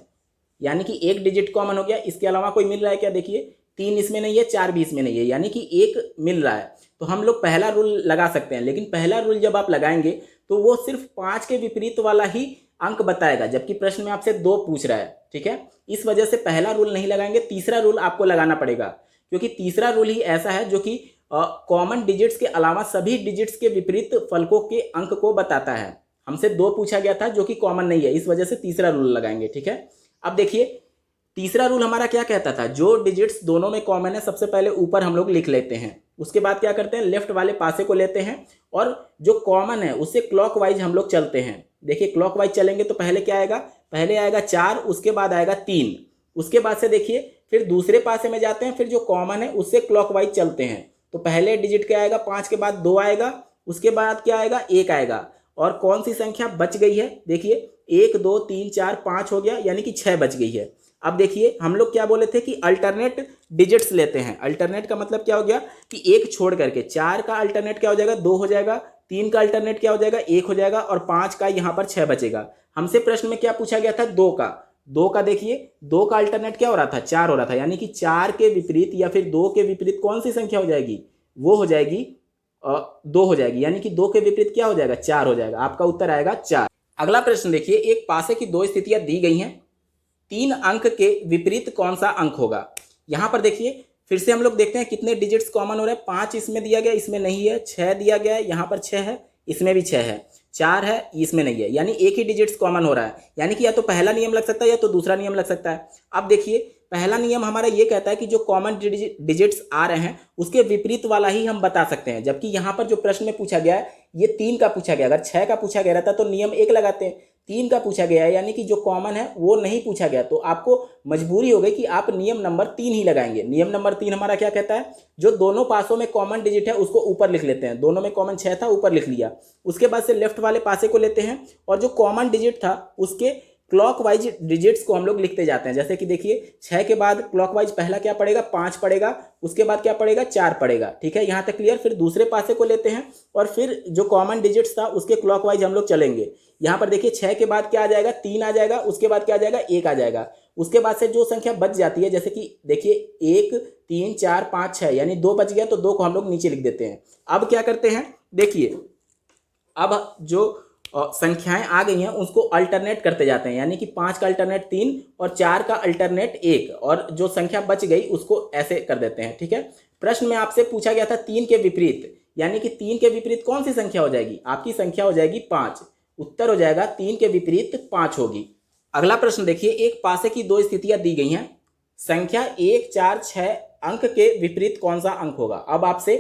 यानी कि 1 डिजिट कॉमन हो गया। इसके अलावा कोई मिल रहा है क्या, देखिए 3 इसमें नहीं है, 4 भी इसमें नहीं है, यानी कि 1 मिल रहा है। तो हम लोग पहला रूल लगा सकते हैं, लेकिन पहला रूल जब आप लगाएंगे तो वो सिर्फ 5 के विपरीत वाला ही अंक बताएगा, जबकि प्रश्न में आपसे 2 पूछ रहा है, ठीक है। इस वजह से पहला रूल नहीं लगाएंगे, तीसरा रूल आपको लगाना पड़ेगा, क्योंकि तीसरा रूल ही ऐसा है जो कि कॉमन डिजिट्स के अलावा सभी डिजिट्स के विपरीत फलकों के अंक को बताता है। हमसे 2 पूछा गया था जो कि कॉमन नहीं है, इस वजह से तीसरा रूल लगाएंगे, ठीक है। अब देखिए तीसरा रूल हमारा क्या कहता था, जो डिजिट्स दोनों में कॉमन है सबसे पहले ऊपर हम लोग लिख लेते हैं, उसके बाद क्या करते हैं, लेफ्ट वाले पासे को लेते हैं और जो कॉमन है उससे क्लॉकवाइज हम लोग चलते हैं। देखिए क्लॉकवाइज चलेंगे तो पहले क्या आएगा, पहले आएगा 4, उसके बाद आएगा 3, उसके बाद से देखिए फिर दूसरे पासे में जाते हैं, फिर जो कॉमन है उससे क्लॉकवाइज चलते हैं। तो पहले डिजिट क्या आएगा, 5 के बाद 2 आएगा, उसके बाद क्या आएगा, 1 आएगा। और कौन सी संख्या बच गई है, देखिए 1 2 3 4 5 हो गया, यानी कि 6 बच गई है। अब देखिए हम लोग क्या बोले थे कि अल्टरनेट डिजिट्स लेते हैं। अल्टरनेट का मतलब क्या हो गया कि एक छोड़ करके 4 का अल्टरनेट क्या हो जाएगा, 2 हो जाएगा, 3 का अल्टरनेट क्या हो जाएगा, 1 हो जाएगा, और 5 का यहाँ पर 6 बचेगा। हमसे प्रश्न में क्या पूछा गया था, 2 का देखिए 2 का अल्टरनेट क्या हो रहा था, 4 हो रहा था, यानी कि 4 के विपरीत या फिर 2 के विपरीत कौन सी संख्या हो जाएगी, वो हो जाएगी 2 हो जाएगी, यानी कि 2 के विपरीत क्या हो जाएगा, 4 हो जाएगा। आपका उत्तर आएगा 4। अगला प्रश्न देखिए, एक पासे की 2 स्थितियां दी गई हैं, 3 अंक के विपरीत कौन सा अंक होगा। यहां पर देखिए फिर से हम लोग देखते हैं कितने डिजिट्स कॉमन हो रहे हैं। 5 इसमें दिया गया, इसमें नहीं है। 6 दिया गया है, यहाँ पर 6 है, इसमें भी 6 है। 4 है, इसमें नहीं है, यानी एक ही डिजिट्स कॉमन हो रहा है, यानी कि या तो पहला नियम लग सकता है या तो दूसरा नियम लग सकता है। अब देखिए पहला नियम हमारा ये कहता है कि जो कॉमन डिजिट्स आ रहे हैं उसके विपरीत वाला ही हम बता सकते हैं, जबकि यहाँ पर जो प्रश्न में पूछा गया है ये 3 का पूछा गया। अगर 6 का पूछा गया रहता तो नियम 1 लगाते हैं, 3 का पूछा गया है, यानी कि जो कॉमन है वो नहीं पूछा गया, तो आपको मजबूरी हो गई कि आप नियम नंबर 3 ही लगाएंगे। नियम नंबर 3 हमारा क्या कहता है, जो दोनों पासों में कॉमन डिजिट है उसको ऊपर लिख लेते हैं। दोनों में कॉमन 6 था, ऊपर लिख लिया। उसके बाद से लेफ्ट वाले पासे को लेते हैं और जो कॉमन डिजिट था उसके क्लॉकवाइज डिजिट्स को हम लोग लिखते जाते हैं। जैसे कि देखिए 6 के बाद क्लॉकवाइज पहला क्या पड़ेगा, 5 पड़ेगा, उसके बाद क्या पड़ेगा, 4 पड़ेगा। ठीक है, यहाँ तक क्लियर। फिर दूसरे पासे को लेते हैं और फिर जो कॉमन डिजिट्स था उसके क्लॉकवाइज हम लोग चलेंगे। यहाँ पर देखिए 6 के बाद क्या आ जाएगा, 3 आ जाएगा, उसके बाद क्या आ जाएगा, 1 आ जाएगा। उसके बाद से जो संख्या बच जाती है, जैसे कि देखिए 1 3 4 5 6, यानी 2 बच गया, तो 2 को हम लोग नीचे लिख देते हैं। अब क्या करते हैं, देखिए अब जो संख्याएं आ गई हैं उसको अल्टरनेट करते जाते हैं, यानी कि 5 का अल्टरनेट 3 और 4 का अल्टरनेट 1, और जो संख्या बच गई उसको ऐसे कर देते हैं। ठीक है, प्रश्न में आपसे पूछा गया था 3 के विपरीत, यानी कि 3 के विपरीत कौन सी संख्या हो जाएगी, आपकी संख्या हो जाएगी 5। उत्तर हो जाएगा 3 के विपरीत 5 होगी। अगला प्रश्न देखिए, एक पासे की 2 स्थितियां दी गई हैं, संख्या 1 4 6 अंक के विपरीत कौन सा अंक होगा। अब आपसे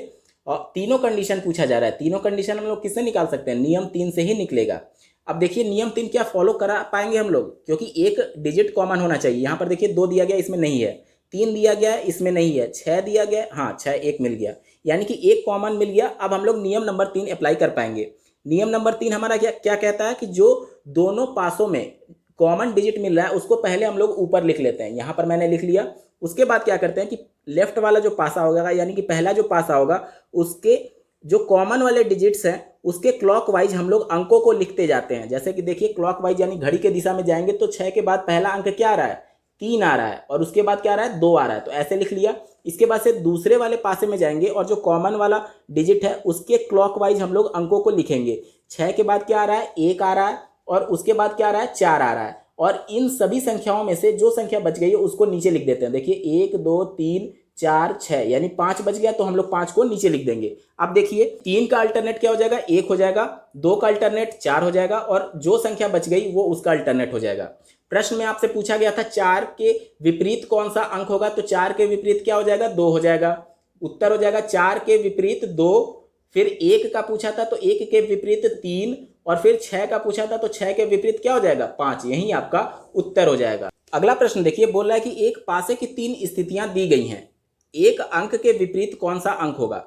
तीनों कंडीशन पूछा जा रहा है। तीनों कंडीशन हम लोग किससे निकाल सकते हैं, नियम 3 से ही निकलेगा। अब देखिए नियम 3 क्या फॉलो करा पाएंगे हम लोग, क्योंकि एक डिजिट कॉमन होना चाहिए। यहाँ पर देखिए 2 दिया गया, इसमें नहीं है, 3 दिया गया है, इसमें नहीं है, 6 दिया गया, हाँ 6, 1 मिल गया, यानी कि एक कॉमन मिल गया। अब हम लोग नियम नंबर 3 अप्लाई कर पाएंगे। नियम नंबर 3 हमारा क्या क्या कहता है कि जो दोनों पासों में कॉमन डिजिट मिल रहा है उसको पहले हम लोग ऊपर लिख लेते हैं। यहाँ पर मैंने लिख लिया। उसके बाद क्या करते हैं कि लेफ्ट वाला जो पासा होगा, यानी कि पहला जो पासा होगा, उसके जो कॉमन वाले डिजिट्स हैं उसके क्लॉकवाइज हम लोग अंकों को लिखते जाते हैं। जैसे कि देखिए क्लॉकवाइज यानी घड़ी के दिशा में जाएंगे तो 6 के बाद पहला अंक क्या आ रहा है, 3 आ रहा है, और उसके बाद क्या आ रहा है, 2 आ रहा है, तो ऐसे लिख लिया। इसके बाद से दूसरे वाले पासे में जाएंगे और जो कॉमन वाला डिजिट है उसके क्लॉकवाइज हम लोग अंकों को लिखेंगे। 6 के बाद क्या आ रहा है, 1 आ रहा है, और उसके बाद क्या आ रहा है, 4 आ रहा है, और इन सभी संख्याओं में से जो संख्या बच गई है उसको नीचे लिख देते हैं। देखिए 1 2 3 4 6, यानी 5 बच गया, तो हम लोग 5 को नीचे लिख देंगे। अब देखिए 3 का अल्टरनेट क्या हो जाएगा, 1 हो जाएगा, 2 का अल्टरनेट 4 हो जाएगा, और जो संख्या बच गई वो उसका अल्टरनेट हो जाएगा। प्रश्न में आपसे पूछा गया था 4 के विपरीत कौन सा अंक होगा, तो 4 के विपरीत क्या हो जाएगा, 2 हो जाएगा। उत्तर हो जाएगा 4 के विपरीत 2। फिर 1 का पूछा था तो 1 के विपरीत 3, और फिर 6 का पूछा था तो 6 के विपरीत क्या हो जाएगा, 5। यही आपका उत्तर हो जाएगा। अगला प्रश्न देखिए, बोल रहा है कि एक पासे की 3 स्थितियां दी गई हैं, एक अंक के विपरीत कौन सा अंक होगा।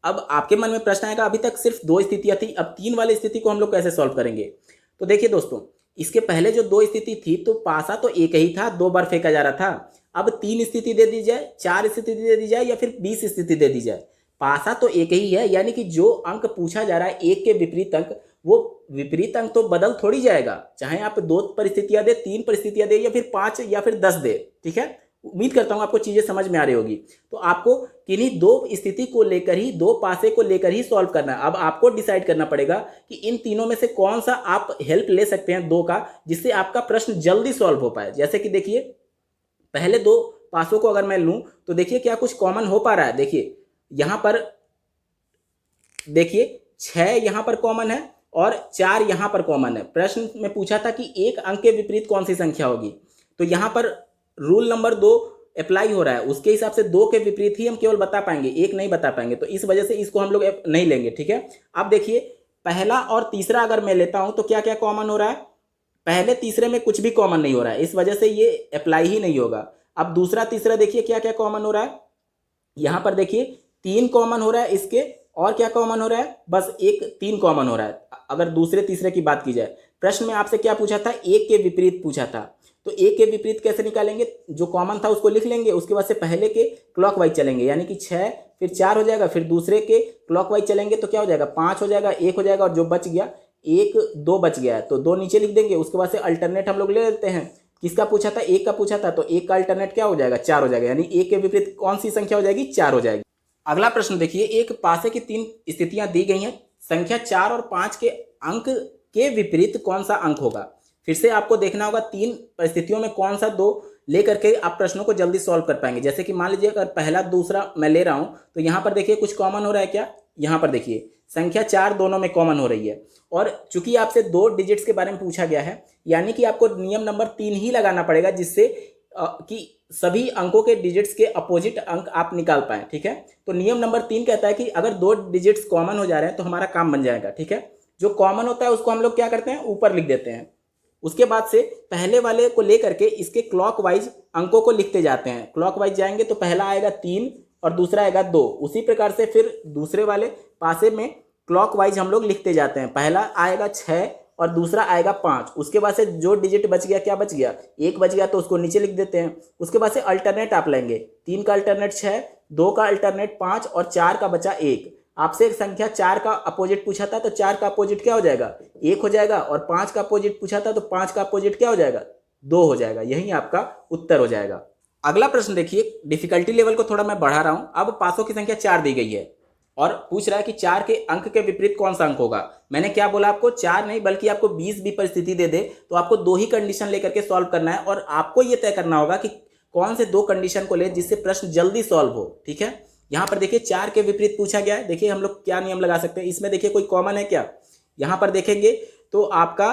अब आपके मन में प्रश्न आएगा, अभी तक सिर्फ 2 स्थितियां थी, अब 3 वाली स्थिति को हम लोग कैसे सॉल्व करेंगे। तो देखिए दोस्तों, इसके पहले जो 2 स्थिति थी तो पासा तो एक ही था, 2 बार फेंका जा रहा था। अब 3 स्थिति दे दी जाए, 4 स्थिति दे दी जाए, या फिर 20 स्थिति दे दी जाए, पासा तो एक ही है, यानी कि जो अंक पूछा जा रहा है 1 के विपरीत अंक, वो विपरीत अंक तो बदल थोड़ी जाएगा, चाहे आप 2 परिस्थितियां दे, 3 परिस्थितियां दे, या फिर 5 या फिर 10 दे। ठीक है, उम्मीद करता हूं आपको चीजें समझ में आ रही होगी। तो आपको किन्हीं 2 स्थिति को लेकर ही, 2 पासे को लेकर ही सॉल्व करना है। अब आपको डिसाइड करना पड़ेगा कि इन तीनों में से कौन सा आप हेल्प ले सकते हैं 2 का, जिससे आपका प्रश्न जल्दी सॉल्व हो पाए। जैसे कि देखिए पहले 2 पासों को अगर मैं लूं तो देखिए क्या कुछ कॉमन हो पा रहा है। देखिए यहां पर देखिए 6 यहां पर कॉमन है और 4 यहां पर कॉमन है। प्रश्न में पूछा था कि एक अंक के विपरीत कौन सी संख्या होगी, तो यहां पर रूल नंबर 2 अप्लाई हो रहा है, उसके हिसाब से 2 के विपरीत ही हम केवल बता पाएंगे, एक नहीं बता पाएंगे, तो इस वजह से इसको हम लोग नहीं लेंगे। ठीक है, अब देखिए पहला और तीसरा अगर मैं लेता हूं तो क्या क्या कॉमन हो रहा है, पहले तीसरे में कुछ भी कॉमन नहीं हो रहा है, इस वजह से ये अप्लाई ही नहीं होगा। अब दूसरा तीसरा देखिए क्या क्या कॉमन हो रहा है। यहाँ पर देखिए 3 कॉमन हो रहा है इसके, और क्या कॉमन हो रहा है, बस एक 3 कॉमन हो रहा है। अगर दूसरे तीसरे की बात की जाए, प्रश्न में आपसे क्या पूछा था, एक के विपरीत पूछा था। तो एक के विपरीत कैसे निकालेंगे, जो कॉमन था उसको लिख लेंगे, उसके बाद से पहले के क्लॉकवाइज चलेंगे, यानी कि 6 फिर 4 हो जाएगा, फिर दूसरे के क्लॉकवाइज चलेंगे तो क्या हो जाएगा, 5 हो जाएगा, 1 हो जाएगा, और जो बच गया 1 2 बच गया है तो 2 नीचे लिख देंगे। उसके बाद से अल्टरनेट हम लोग ले लेते हैं, किसका पूछा था, एक का पूछा था, तो एक का अल्टरनेट क्या हो जाएगा, 4 हो जाएगा, यानी एक के विपरीत कौन सी संख्या हो जाएगी, 4 हो जाएगी। अगला प्रश्न देखिए, एक पासे की 3 स्थितियां दी गई हैं, संख्या 4 और 5 के अंक के विपरीत कौन सा अंक होगा। फिर से आपको देखना होगा 3 परिस्थितियों में कौन सा 2 लेकर के आप प्रश्नों को जल्दी सॉल्व कर पाएंगे। जैसे कि मान लीजिए अगर पहला दूसरा मैं ले रहा हूं तो यहाँ पर देखिए कुछ कॉमन हो रहा है क्या, यहाँ पर देखिए संख्या 4 दोनों में कॉमन हो रही है, और चूंकि आपसे 2 डिजिट्स के बारे में पूछा गया है, यानी कि आपको नियम नंबर 3 ही लगाना पड़ेगा, जिससे कि सभी अंकों के डिजिट्स के अपोजिट अंक आप निकाल पाएं। ठीक है, तो नियम नंबर 3 कहता है कि अगर 2 डिजिट्स कॉमन हो जा रहे हैं तो हमारा काम बन जाएगा। ठीक है, जो कॉमन होता है उसको हम लोग क्या करते हैं, ऊपर लिख देते हैं। उसके बाद से पहले वाले को लेकर के इसके क्लॉकवाइज अंकों को लिखते जाते हैं। क्लॉकवाइज जाएंगे तो पहला आएगा 3 और दूसरा आएगा 2। उसी प्रकार से फिर दूसरे वाले पासे में क्लॉकवाइज हम लोग लिखते जाते हैं। पहला आएगा 6 और दूसरा आएगा 5। उसके बाद से जो डिजिट बच गया, क्या बच गया, 1 बच गया, तो उसको नीचे लिख देते हैं। उसके बाद से अल्टरनेट आप लेंगे, 3 का अल्टरनेट 6, 2 का अल्टरनेट 5 और 4 का बचा 1। आपसे एक संख्या 4 का अपोजिट पूछा था तो 4 का अपोजिट क्या हो जाएगा, 1 हो जाएगा, और 5 का अपोजिट पूछा था तो 5 का अपोजिट क्या हो जाएगा, 2 हो जाएगा। यही आपका उत्तर हो जाएगा। अगला प्रश्न देखिए, डिफिकल्टी लेवल को थोड़ा मैं बढ़ा रहा हूं। अब पासों की संख्या 4 दी गई है और पूछ रहा है कि 4 के अंक के विपरीत कौन सा अंक होगा। मैंने क्या बोला आपको, 4 नहीं बल्कि आपको 20 भी परिस्थिति दे दे तो आपको 2 ही कंडीशन लेकर के सॉल्व करना है, और आपको यह तय करना होगा कि कौन से 2 कंडीशन को ले जिससे प्रश्न जल्दी सॉल्व हो। ठीक है, यहां पर देखिए 4 के विपरीत पूछा गया है। देखिए हम लोग क्या नियम लगा सकते हैं, इसमें देखिए कोई कॉमन है क्या, यहां पर देखेंगे तो आपका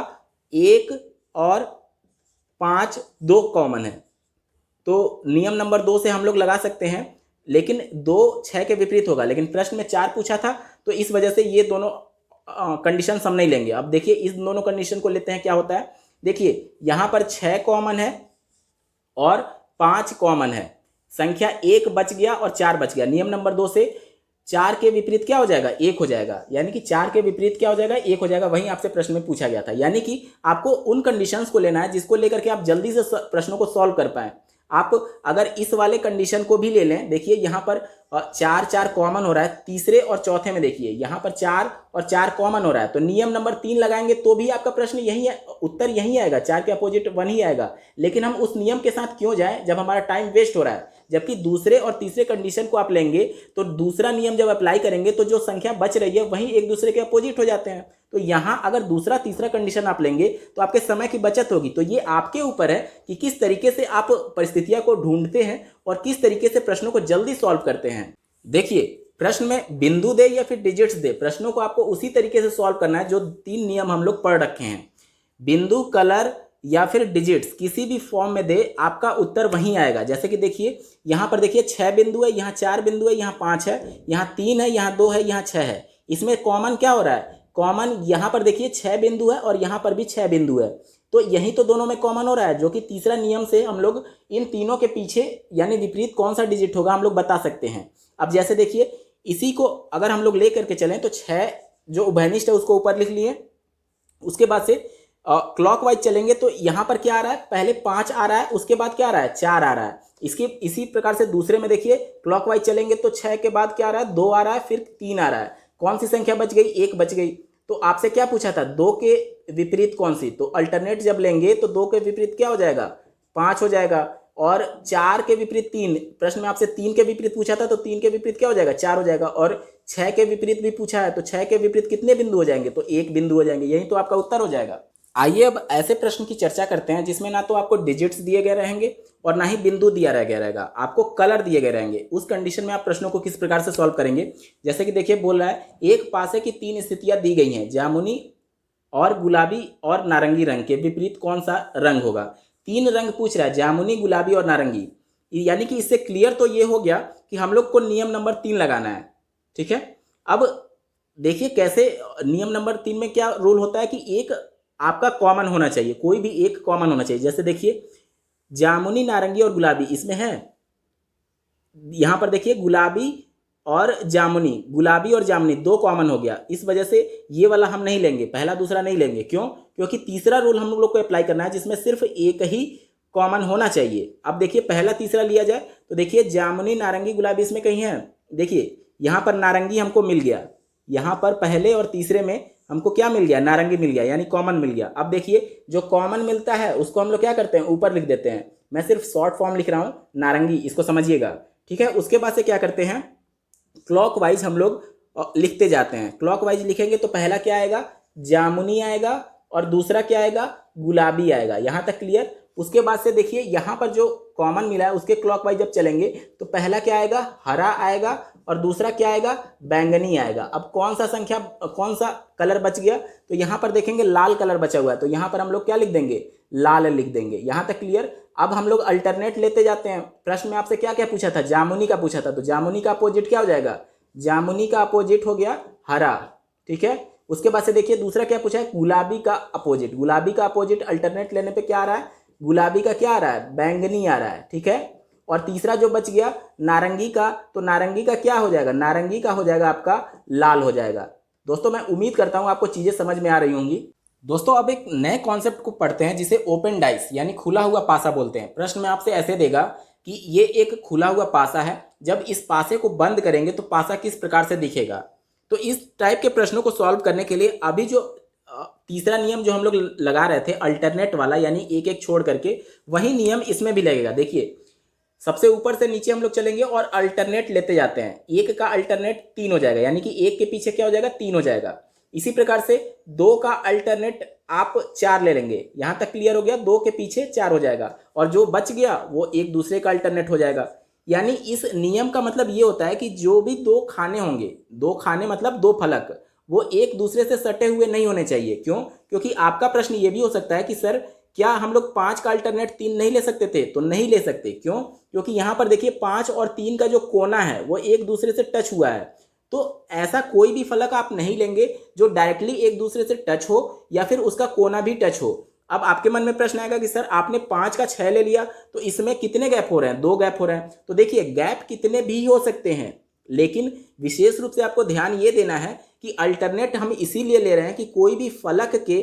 1 और 5 2 कॉमन है, तो नियम नंबर 2 से हम लोग लगा सकते हैं, लेकिन 2 6 के विपरीत होगा। लेकिन प्रश्न में 4 पूछा था तो इस वजह से ये दोनों कंडीशन हम नहीं लेंगे। अब देखिए इस दोनों कंडीशन को लेते हैं, क्या होता है, देखिए यहां पर 6 कॉमन है और 5 कॉमन है, संख्या 1 बच गया और 4 बच गया। नियम नंबर 2 से 4 के विपरीत क्या हो जाएगा, 1 हो जाएगा, यानी कि 4 के विपरीत क्या हो जाएगा, 1 हो जाएगा। वहीं आपसे प्रश्न में पूछा गया था, यानी कि आपको उन कंडीशंस को लेना है जिसको लेकर के आप जल्दी से प्रश्नों को सॉल्व कर पाए। आप अगर इस वाले कंडीशन को भी ले लें, देखिए यहाँ पर 4 4 कॉमन हो रहा है, तीसरे और चौथे में देखिए यहाँ पर 4 और 4 कॉमन हो रहा है, तो नियम नंबर 3 लगाएंगे तो भी आपका प्रश्न यही है, उत्तर यही आएगा, 4 के अपोजिट 1 ही आएगा। लेकिन हम उस नियम के साथ क्यों जाएं जब हमारा टाइम वेस्ट हो रहा है, जबकि दूसरे और तीसरे कंडीशन को आप लेंगे तो दूसरा नियम जब अप्लाई करेंगे तो जो संख्या बच रही है वही एक दूसरे के अपोजिट हो जाते हैं। तो यहां अगर दूसरा तीसरा कंडीशन आप लेंगे तो आपके समय की बचत होगी। तो ये आपके ऊपर है कि किस तरीके से आप परिस्थितियां को ढूंढते हैं और किस तरीके से प्रश्नों को जल्दी सॉल्व करते हैं। देखिए प्रश्न में बिंदु दे या फिर डिजिट्स दे, प्रश्नों को आपको उसी तरीके से सॉल्व करना है जो 3 नियम हम लोग पढ़ रखे हैं। बिंदु, कलर या फिर डिजिट्स किसी भी फॉर्म में दे, आपका उत्तर वहीं आएगा। जैसे कि देखिए यहाँ पर देखिए 6 बिंदु है, यहाँ 4 बिंदु है, यहाँ 5 है, यहाँ 3 है, यहाँ 2 है, यहाँ 6 है। इसमें कॉमन क्या हो रहा है, कॉमन यहाँ पर देखिए 6 बिंदु है और यहाँ पर भी 6 बिंदु है, तो यही तो दोनों में कॉमन हो रहा है, जो कि तीसरा नियम से हम लोग इन तीनों के पीछे यानी विपरीत कौन सा डिजिट होगा हम लोग बता सकते हैं। अब जैसे देखिए इसी को अगर हम लोग ले करके चलें तो 6 जो उभयनिष्ठ है उसको ऊपर लिख लिए, उसके बाद से क्लॉकवाइज चलेंगे तो यहाँ पर क्या आ रहा है, पहले 5 आ रहा है, उसके बाद क्या आ रहा है, 4 आ रहा है। इसके इसी प्रकार से दूसरे में देखिए क्लॉकवाइज चलेंगे तो 6 के बाद क्या आ रहा है, 2 आ रहा है, फिर 3 आ रहा है। कौन सी संख्या बच गई, 1 बच गई। तो आपसे क्या पूछा था, 2 के विपरीत कौन सी, तो अल्टरनेट जब लेंगे तो 2 के विपरीत क्या हो जाएगा, 5 हो जाएगा, और 4 के विपरीत 3, प्रश्न में आपसे 3 के विपरीत पूछा था तो 3 के विपरीत क्या हो जाएगा, 4 हो जाएगा, और 6 के विपरीत भी पूछा है तो 6 के विपरीत कितने बिंदु हो जाएंगे, तो 1 बिंदु हो जाएंगे। यही तो आपका उत्तर हो जाएगा। आइए अब ऐसे प्रश्न की चर्चा करते हैं जिसमें ना तो आपको डिजिट्स दिए गए रहेंगे और ना ही बिंदु दिया रह गया रहेगा, आपको कलर दिए गए रहेंगे। उस कंडीशन में आप प्रश्नों को किस प्रकार से सॉल्व करेंगे, जैसे कि देखिए बोल रहा है एक पासे की 3 स्थितियां दी गई हैं, जामुनी और गुलाबी और नारंगी रंग के विपरीत कौन सा रंग होगा। 3 रंग पूछ रहा है, जामुनी, गुलाबी और नारंगी, यानी कि इससे क्लियर तो ये हो गया कि हम लोग को नियम नंबर 3 लगाना है। ठीक है, अब देखिए कैसे नियम नंबर 3 में क्या रूल होता है कि एक आपका कॉमन होना चाहिए, कोई भी एक कॉमन होना चाहिए। जैसे देखिए जामुनी, नारंगी और गुलाबी इसमें है। यहाँ पर देखिए गुलाबी और जामुनी, गुलाबी और जामुनी दो कॉमन हो गया, इस वजह से ये वाला हम नहीं लेंगे, पहला दूसरा नहीं लेंगे। क्यों? क्योंकि तीसरा रूल हम लोग को अप्लाई करना है जिसमें सिर्फ एक ही कॉमन होना चाहिए। अब देखिए पहला तीसरा लिया जाए तो देखिए जामुनी, नारंगी, गुलाबी इसमें कहीं है। देखिए यहाँ पर नारंगी हमको मिल गया, यहाँ पर पहले और तीसरे में हमको क्या मिल गया? नारंगी मिल गया, यानी कॉमन मिल गया। अब देखिए जो कॉमन मिलता है उसको हम लोग क्या करते हैं? ऊपर लिख देते हैं। मैं सिर्फ शॉर्ट फॉर्म लिख रहा हूँ, नारंगी, इसको समझिएगा, ठीक है। उसके बाद से क्या करते हैं? क्लॉकवाइज हम लोग लिखते जाते हैं। क्लॉकवाइज लिखेंगे तो पहला क्या आएगा? जामुनी आएगा और दूसरा क्या आएगा? गुलाबी आएगा। यहाँ तक क्लियर? उसके बाद से देखिए यहाँ पर जो कॉमन मिला है उसके क्लॉकवाइज जब चलेंगे तो पहला क्या आएगा? हरा आएगा और दूसरा क्या आएगा? बैंगनी आएगा। अब कौन सा कलर बच गया? तो यहाँ पर देखेंगे लाल कलर बचा हुआ है, तो यहाँ पर हम लोग क्या लिख देंगे? लाल लिख देंगे। यहाँ तक क्लियर? अब हम लोग अल्टरनेट लेते जाते हैं। प्रश्न में आपसे क्या क्या पूछा था? जामुनी का पूछा था, तो जामुनी का अपोजिट क्या हो जाएगा? जामुनी का अपोजिट हो गया हरा, ठीक है। उसके बाद से देखिए दूसरा क्या पूछा है? गुलाबी का अपोजिट। गुलाबी का अपोजिट अल्टरनेट लेने पे क्या आ रहा है? गुलाबी का क्या आ रहा है? बैंगनी आ रहा है, ठीक है। और तीसरा जो बच गया नारंगी का, तो नारंगी का क्या हो जाएगा? नारंगी का हो जाएगा आपका लाल हो जाएगा। दोस्तों मैं उम्मीद करता हूँ आपको चीज़ें समझ में आ रही होंगी। दोस्तों अब एक नए कॉन्सेप्ट को पढ़ते हैं जिसे ओपन डाइस यानी खुला हुआ पासा बोलते हैं। प्रश्न में आपसे ऐसे देगा कि ये एक खुला हुआ पासा है, जब इस पासे को बंद करेंगे तो पासा किस प्रकार से दिखेगा। तो इस टाइप के प्रश्नों को सॉल्व करने के लिए अभी जो तीसरा नियम जो हम लोग लगा रहे थे अल्टरनेट वाला, यानी एक एक छोड़ करके, वही नियम इसमें भी लगेगा। देखिए सबसे ऊपर से नीचे हम लोग चलेंगे और अल्टरनेट लेते जाते हैं। एक का अल्टरनेट 3 हो जाएगा, यानी कि एक के पीछे क्या हो जाएगा? 3 हो जाएगा। इसी प्रकार से 2 का अल्टरनेट आप 4 ले लेंगे। यहाँ तक क्लियर हो गया? 2 के पीछे 4 हो जाएगा और जो बच गया वो एक दूसरे का अल्टरनेट हो जाएगा। यानी इस नियम का मतलब ये होता है कि जो भी 2 खाने होंगे, 2 खाने मतलब 2 फलक, वो एक दूसरे से सटे हुए नहीं होने चाहिए। क्यों? क्योंकि आपका प्रश्न ये भी हो सकता है कि सर क्या हम लोग 5 का अल्टरनेट 3 नहीं ले सकते थे? तो नहीं ले सकते। क्यों? क्योंकि यहाँ पर देखिए 5 और 3 का जो कोना है वो एक दूसरे से टच हुआ है। तो ऐसा कोई भी फलक आप नहीं लेंगे जो डायरेक्टली एक दूसरे से टच हो या फिर उसका कोना भी टच हो। अब आपके मन में प्रश्न आएगा कि सर आपने 5 का 6 ले लिया तो इसमें कितने गैप हो रहे हैं? 2 गैप हो रहे हैं। तो देखिए गैप कितने भी हो सकते हैं, लेकिन विशेष रूप से आपको ध्यान ये देना है कि अल्टरनेट हम इसीलिए ले रहे हैं कि कोई भी फलक के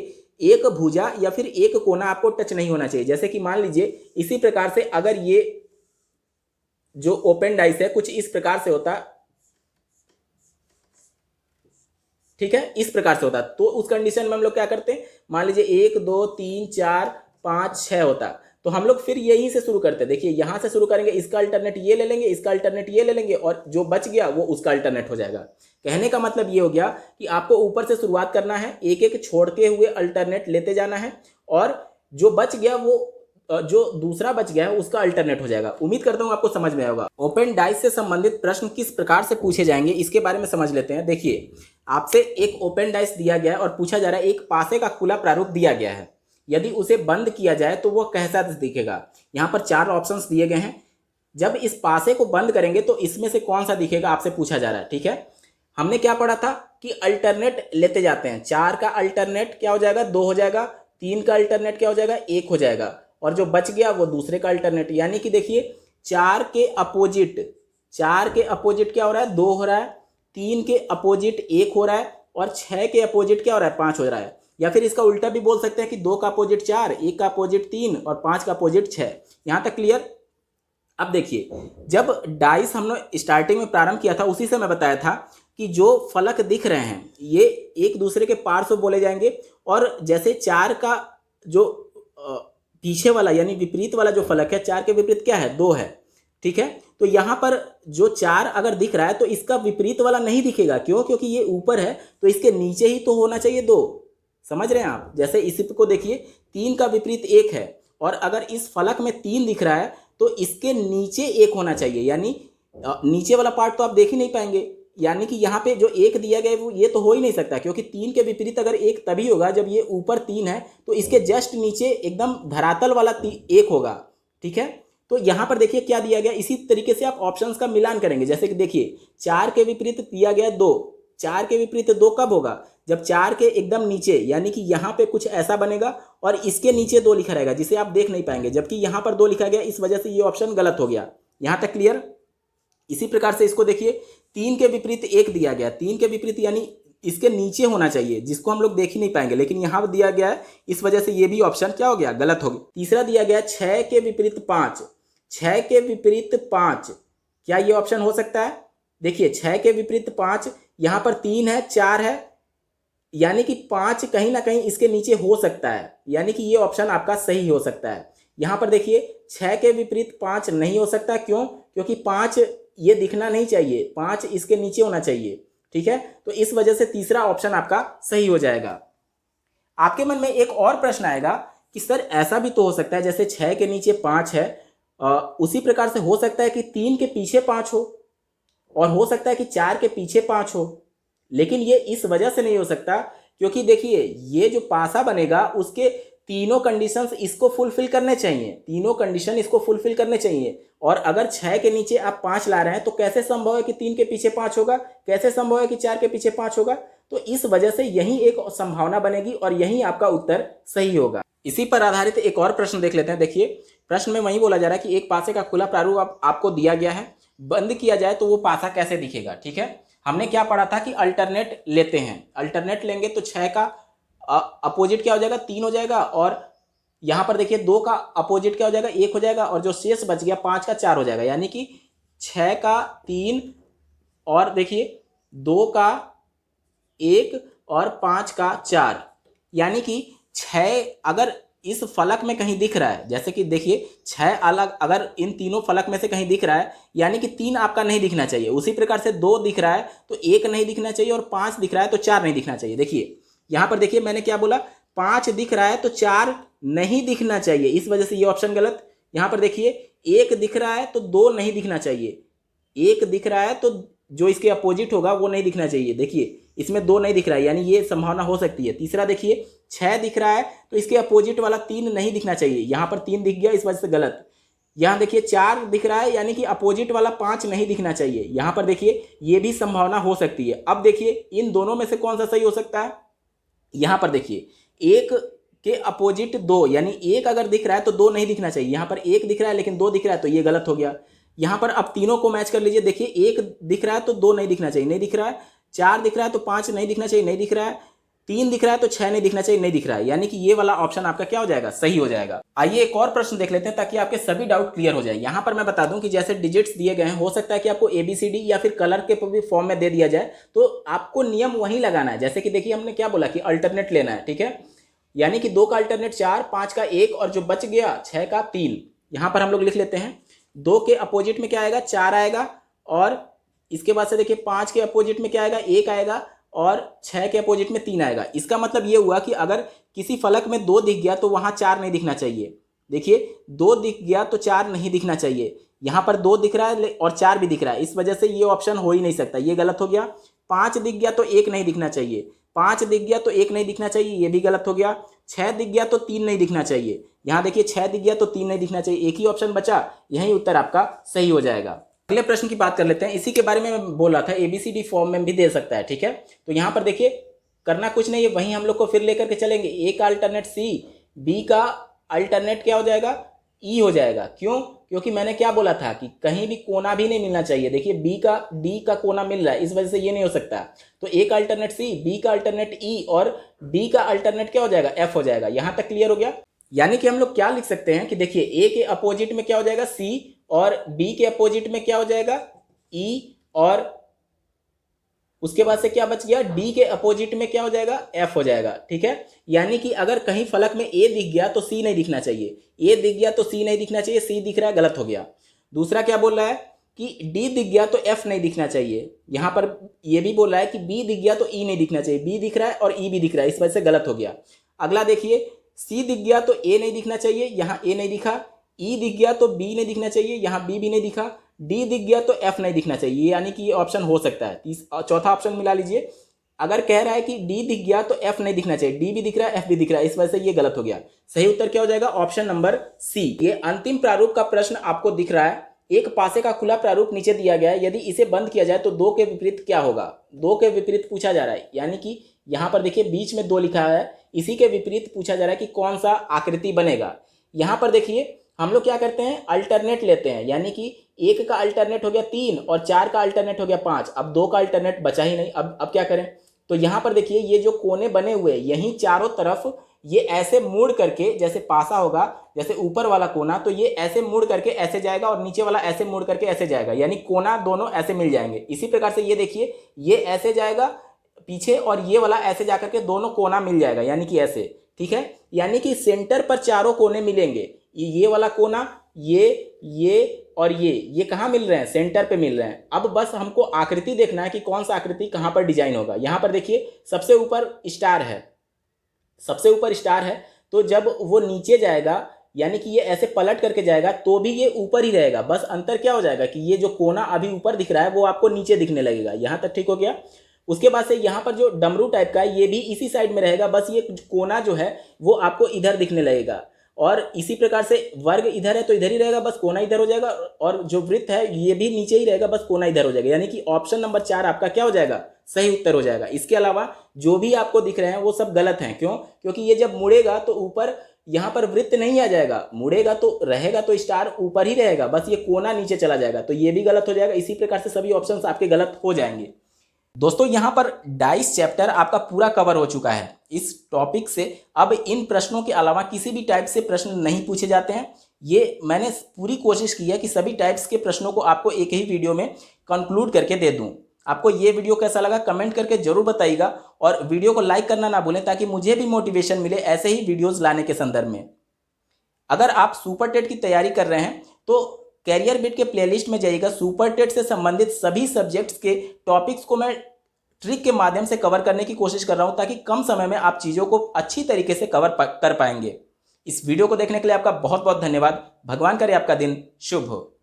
एक भुजा या फिर एक कोना आपको टच नहीं होना चाहिए। जैसे कि मान लीजिए इसी प्रकार से अगर ये जो ओपन डाइस है कुछ इस प्रकार से होता, ठीक है, इस प्रकार से होता, तो उस कंडीशन में हम लोग क्या करते हैं? मान लीजिए 1 2 3 4 5 6 होता, तो हम लोग फिर यहीं से शुरू करते हैं। देखिए यहां से शुरू करेंगे, इसका अल्टरनेट ये ले लेंगे, इसका अल्टरनेट ये ले लेंगे और जो बच गया वो उसका अल्टरनेट हो जाएगा। कहने का मतलब ये हो गया कि आपको ऊपर से शुरुआत करना है, एक एक छोड़ते हुए अल्टरनेट लेते जाना है और जो बच गया वो जो दूसरा बच गया है उसका अल्टरनेट हो जाएगा। उम्मीद करता हूं आपको समझ में आएगा। ओपन डाइस से संबंधित प्रश्न किस प्रकार से पूछे जाएंगे इसके बारे में समझ लेते हैं। देखिए आपसे एक ओपन डाइस दिया गया है और पूछा जा रहा है एक पासे का खुला प्रारूप दिया गया है, यदि उसे बंद किया जाए तो वह कैसा दिखेगा। यहाँ पर 4 ऑप्शंस दिए गए हैं। जब इस पासे को बंद करेंगे तो इसमें से कौन सा दिखेगा आपसे पूछा जा रहा है, ठीक है। हमने क्या पढ़ा था कि अल्टरनेट लेते जाते हैं। 4 का अल्टरनेट क्या हो जाएगा? 2 हो जाएगा। 3 का अल्टरनेट क्या हो जाएगा? 1 हो जाएगा और जो बच गया वो दूसरे का अल्टरनेट। यानी कि देखिए 4 के अपोजिट क्या हो रहा है? 2 हो रहा है। 3 के अपोजिट 1 हो रहा है और 6 के अपोजिट क्या हो रहा है? 5 हो रहा है। या फिर इसका उल्टा भी बोल सकते हैं कि 2 का अपोजिट 4, 1 का अपोजिट 3 और 5 का अपोजिट 6। यहाँ तक क्लियर? अब देखिए जब डाइस हमने स्टार्टिंग में प्रारंभ किया था उसी से मैं बताया था कि जो फलक दिख रहे हैं ये एक दूसरे के पार्श्व बोले जाएंगे। और जैसे 4 का जो पीछे वाला यानी विपरीत वाला जो फलक है, 4 के विपरीत क्या है? 2 है, ठीक है। तो यहाँ पर जो 4 अगर दिख रहा है तो इसका विपरीत वाला नहीं दिखेगा। क्यों? क्योंकि ये ऊपर है तो इसके नीचे ही तो होना चाहिए 2। समझ रहे हैं आप? जैसे इसी को देखिए 3 का विपरीत 1 है और अगर इस फलक में 3 दिख रहा है तो इसके नीचे 1 होना चाहिए, यानी नीचे वाला पार्ट तो आप देख ही नहीं पाएंगे। यानी कि यहाँ पे जो 1 दिया गया है वो ये तो हो ही नहीं सकता, क्योंकि 3 के विपरीत अगर 1 तभी होगा जब ये ऊपर 3 है तो इसके जस्ट नीचे एकदम धरातल वाला 1 होगा, ठीक है। तो यहाँ पर देखिए क्या दिया गया, इसी तरीके से आप ऑप्शंस का मिलान करेंगे। जैसे कि देखिए 4 के विपरीत दिया गया 2, 4 के विपरीत 2 कब होगा? जब 4 के एकदम नीचे यानी कि यहाँ पे कुछ ऐसा बनेगा और इसके नीचे 2 लिखा रहेगा जिसे आप देख नहीं पाएंगे, जबकि यहाँ पर 2 लिखा गया, इस वजह से ये ऑप्शन गलत हो गया। यहाँ तक क्लियर? इसी प्रकार से इसको देखिए, 3 के विपरीत 1 दिया गया, 3 के विपरीत यानी इसके नीचे होना चाहिए, जिसको हम लोग देख ही नहीं पाएंगे, लेकिन यहाँ पर दिया गया है, इस वजह से ये भी ऑप्शन क्या हो गया? गलत हो गया। तीसरा दिया गया 6 के विपरीत 5, 6 के विपरीत 5, क्या ये ऑप्शन हो सकता है? देखिए 6 के विपरीत 5, यहाँ पर 3 है 4 है, यानी कि 5 कहीं ना कहीं इसके नीचे हो सकता है, यानी कि ये ऑप्शन आपका सही हो सकता है। यहाँ पर देखिए 6 के विपरीत 5 नहीं हो सकता, क्यों? क्योंकि 5 ये दिखना नहीं चाहिए, 5 इसके नीचे होना चाहिए, ठीक है। तो इस वजह से तीसरा ऑप्शन आपका सही हो जाएगा। आपके मन में एक और प्रश्न आएगा कि सर ऐसा भी तो हो सकता है, जैसे 6 के नीचे 5 है, उसी प्रकार से हो सकता है कि 3 के पीछे 5 हो, और हो सकता है कि 4 के पीछे 5 हो, लेकिन ये इस वजह से नहीं हो सकता क्योंकि देखिए ये जो पासा बनेगा उसके तीनों कंडीशंस इसको फुलफिल करने चाहिए, तीनों कंडीशन इसको फुलफिल करने चाहिए। और अगर 6 के नीचे आप 5 ला रहे हैं तो कैसे संभव है कि 3 के पीछे 5 होगा, कैसे संभव है कि 4 के पीछे 5 होगा? तो इस वजह से यही एक संभावना बनेगी और यही आपका उत्तर सही होगा। इसी पर आधारित एक और प्रश्न देख लेते हैं। देखिए प्रश्न में वही बोला जा रहा है कि एक पासे का खुला प्रारूप आपको दिया गया है, बंद किया जाए तो वो पासा कैसे दिखेगा, ठीक है। हमने क्या पढ़ा था कि अल्टरनेट लेते हैं, अल्टरनेट लेंगे तो 6 का अपोजिट क्या हो जाएगा? 3 हो जाएगा, और यहाँ पर देखिए 2 का अपोजिट क्या हो जाएगा? 1 हो जाएगा, और जो शेष बच गया 5 का 4 हो जाएगा, यानी कि 6 का 3 और देखिए 2 का 1 और 5 का 4, यानी कि 6 अगर इस फलक में कहीं दिख रहा है, जैसे कि देखिए 6 अलग अगर इन तीनों फलक में से कहीं दिख रहा है, यानी कि 3 आपका नहीं दिखना चाहिए। उसी प्रकार से 2 दिख रहा है तो 1 नहीं दिखना चाहिए, और 5 दिख रहा है तो 4 नहीं दिखना चाहिए। देखिए यहाँ पर देखिए मैंने क्या बोला, 5 दिख रहा है तो 4 नहीं दिखना चाहिए, इस वजह से ये ऑप्शन गलत। यहाँ पर देखिए 1 दिख रहा है तो 2 नहीं दिखना चाहिए, 1 दिख रहा है तो जो इसके अपोजिट होगा वो नहीं दिखना चाहिए। देखिए इसमें 2 नहीं दिख रहा है, यानी ये संभावना हो सकती है। तीसरा देखिए 6 दिख रहा है तो इसके अपोजिट वाला 3 नहीं दिखना चाहिए, यहाँ पर 3 दिख गया, इस वजह से गलत। यहाँ देखिए 4 दिख रहा है, यानी कि अपोजिट वाला 5 नहीं दिखना चाहिए, यहाँ पर देखिए ये भी संभावना हो सकती है। अब देखिए इन दोनों में से कौन सा सही हो सकता है? यहाँ पर देखिए 1 के अपोजिट 2, यानी 1 अगर दिख रहा है तो 2 नहीं दिखना चाहिए, यहाँ पर 1 दिख रहा है लेकिन 2 दिख रहा है तो ये गलत हो गया। यहाँ पर अब तीनों को मैच कर लीजिए, देखिए 1 दिख रहा है तो 2 नहीं दिखना चाहिए, नहीं दिख रहा है, 4 दिख रहा है तो 5 नहीं दिखना चाहिए, नहीं दिख रहा है, 3 दिख रहा है तो 6 नहीं दिखना चाहिए, नहीं दिख रहा है, यानी कि ये वाला ऑप्शन आपका क्या हो जाएगा? सही हो जाएगा। आइए एक और प्रश्न देख लेते हैं ताकि आपके सभी डाउट क्लियर हो जाए। यहाँ पर मैं बता दूं कि जैसे डिजिट्स दिए गए हैं, हो सकता है कि आपको ABCD या फिर कलर के भी फॉर्म में दे दिया जाए, तो आपको नियम वही लगाना है। जैसे कि देखिए हमने क्या बोला कि अल्टरनेट लेना है, ठीक है, यानी कि 2 का अल्टरनेट 4, 5 का 1 और जो बच गया 6 का 3, यहाँ पर हम लोग लिख लेते हैं। 2 के अपोजिट में क्या आएगा? 4 आएगा, और इसके बाद से देखिए 5 के अपोजिट में क्या आएगा? 1 आएगा, और 6 के अपोजिट में 3 आएगा। इसका मतलब ये हुआ कि अगर किसी फलक में 2 दिख गया तो वहाँ 4 नहीं दिखना चाहिए। देखिए 2 दिख गया तो 4 नहीं दिखना चाहिए, यहाँ पर 2 दिख रहा है और 4 भी दिख रहा है, इस वजह से ये ऑप्शन हो ही नहीं सकता, ये गलत हो गया। 5 दिख गया तो 1 नहीं दिखना चाहिए, 5 दिख गया तो 1 नहीं दिखना चाहिए, ये भी गलत हो गया। 6 दिख गया तो 3 नहीं दिखना चाहिए, यहाँ देखिए 6 दिख गया तो 3 नहीं दिखना चाहिए, एक ही ऑप्शन बचा, यही उत्तर आपका सही हो जाएगा। अगले प्रश्न की बात कर लेते हैं। इसी के बारे में मैं बोल रहा था, ABCD फॉर्म में भी दे सकता है, ठीक है। तो यहाँ पर देखिए करना कुछ नहीं है, वहीं हम लोग को फिर लेकर के चलेंगे। A का अल्टरनेट C, B का अल्टरनेट क्या हो जाएगा? E हो जाएगा। क्यों? क्योंकि मैंने क्या बोला था कि कहीं भी कोना भी नहीं मिलना चाहिए। देखिए D का कोना मिल रहा है, इस वजह से ये नहीं हो सकता। तो A का अल्टरनेट C, B का अल्टरनेट E और D का अल्टरनेट क्या हो जाएगा? F हो जाएगा। यहाँ तक क्लियर हो गया? यानी कि हम लोग क्या लिख सकते हैं कि देखिए A के अपोजिट में क्या हो जाएगा? C, और B के अपोजिट में क्या हो जाएगा? E, और उसके बाद से क्या बच गया? D के अपोजिट में क्या हो जाएगा? F हो जाएगा, ठीक है। यानी कि अगर कहीं फलक में A दिख गया तो C नहीं दिखना चाहिए, A दिख गया तो C नहीं दिखना चाहिए, C दिख रहा है, गलत हो गया। दूसरा क्या बोल रहा है कि D दिख गया तो F नहीं दिखना चाहिए, यहाँ पर ये भी बोल रहा है कि B दिख गया तो E नहीं दिखना चाहिए, B दिख रहा है और E भी दिख रहा है, इस वजह से गलत हो गया। अगला देखिए C दिख गया तो A नहीं दिखना चाहिए, यहाँ A नहीं दिखा, E दिख गया तो B नहीं दिखना चाहिए, यहाँ B भी नहीं दिखा, D दिख गया तो F नहीं दिखना चाहिए, यानी कि ये ऑप्शन हो सकता है। चौथा ऑप्शन मिला लीजिए। अगर कह रहा है कि D दिख गया तो F नहीं दिखना चाहिए, D भी दिख रहा है, F भी दिख रहा है, इस वजह से ये गलत हो गया। सही उत्तर क्या हो जाएगा? Option number C। ये अंतिम प्रारूप का प्रश्न आपको दिख रहा है, एक पासे का खुला प्रारूप नीचे दिया गया है, यदि इसे बंद किया जाए तो 2 के विपरीत क्या होगा। 2 के विपरीत पूछा जा रहा है, यानी कि यहाँ पर देखिए बीच में 2 लिखा है, इसी के विपरीत पूछा जा रहा है कि कौन सा आकृति बनेगा। यहाँ पर देखिए हम लोग क्या करते हैं, अल्टरनेट लेते हैं, यानी कि 1 का अल्टरनेट हो गया 3 और 4 का अल्टरनेट हो गया 5। अब 2 का अल्टरनेट बचा ही नहीं। अब क्या करें, तो यहाँ पर देखिए ये जो कोने बने हुए यहीं चारों तरफ ये ऐसे मुड़ करके, जैसे पासा होगा, जैसे ऊपर वाला कोना तो ये ऐसे मुड़ करके ऐसे जाएगा और नीचे वाला ऐसे मुड़ करके ऐसे जाएगा, यानी कोना दोनों ऐसे मिल जाएंगे। इसी प्रकार से ये देखिए ये ऐसे जाएगा पीछे और ये वाला ऐसे जाकर के दोनों कोना मिल जाएगा, यानी कि ऐसे। ठीक है, यानी कि सेंटर पर चारों कोने मिलेंगे। ये वाला कोना, ये और ये कहाँ मिल रहे हैं, सेंटर पे मिल रहे हैं। अब बस हमको आकृति देखना है कि कौन सा आकृति कहाँ पर डिजाइन होगा। यहाँ पर देखिए सबसे ऊपर स्टार है, सबसे ऊपर स्टार है, तो जब वो नीचे जाएगा यानी कि ये ऐसे पलट करके जाएगा तो भी ये ऊपर ही रहेगा। बस अंतर क्या हो जाएगा कि ये जो कोना अभी ऊपर दिख रहा है वो आपको नीचे दिखने लगेगा। यहाँ तक ठीक हो गया। उसके बाद से यहाँ पर जो डमरू टाइप का है ये भी इसी साइड में रहेगा, बस ये कोना जो है वो आपको इधर दिखने लगेगा। और इसी प्रकार से वर्ग इधर है तो इधर ही रहेगा, बस कोना इधर हो जाएगा। और जो वृत्त है ये भी नीचे ही रहेगा, बस कोना इधर हो जाएगा। यानी कि ऑप्शन नंबर 4 आपका क्या हो जाएगा, सही उत्तर हो जाएगा। इसके अलावा जो भी आपको दिख रहे हैं वो सब गलत हैं। क्यों, क्योंकि ये जब मुड़ेगा तो ऊपर यहाँ पर वृत्त नहीं आ जाएगा, मुड़ेगा तो रहेगा तो स्टार ऊपर ही रहेगा, बस ये कोना नीचे चला जाएगा, तो ये भी गलत हो जाएगा। इसी प्रकार से सभी ऑप्शंस आपके गलत हो जाएंगे। दोस्तों यहाँ पर डाइस चैप्टर आपका पूरा कवर हो चुका है। इस टॉपिक से अब इन प्रश्नों के अलावा किसी भी टाइप से प्रश्न नहीं पूछे जाते हैं। ये मैंने पूरी कोशिश की है कि सभी टाइप्स के प्रश्नों को आपको एक ही वीडियो में कंक्लूड करके दे दूं। आपको ये वीडियो कैसा लगा कमेंट करके जरूर बताइएगा और वीडियो को लाइक करना ना भूलें ताकि मुझे भी मोटिवेशन मिले ऐसे ही वीडियोज़ लाने के संदर्भ में। अगर आप सुपर टेट की तैयारी कर रहे हैं तो कैरियर बिट के प्लेलिस्ट में जाइएगा। सुपर टेट से संबंधित सभी सब्जेक्ट्स के टॉपिक्स को मैं ट्रिक के माध्यम से कवर करने की कोशिश कर रहा हूं ताकि कम समय में आप चीज़ों को अच्छी तरीके से कवर कर पाएंगे। इस वीडियो को देखने के लिए आपका बहुत बहुत धन्यवाद। भगवान करे आपका दिन शुभ हो।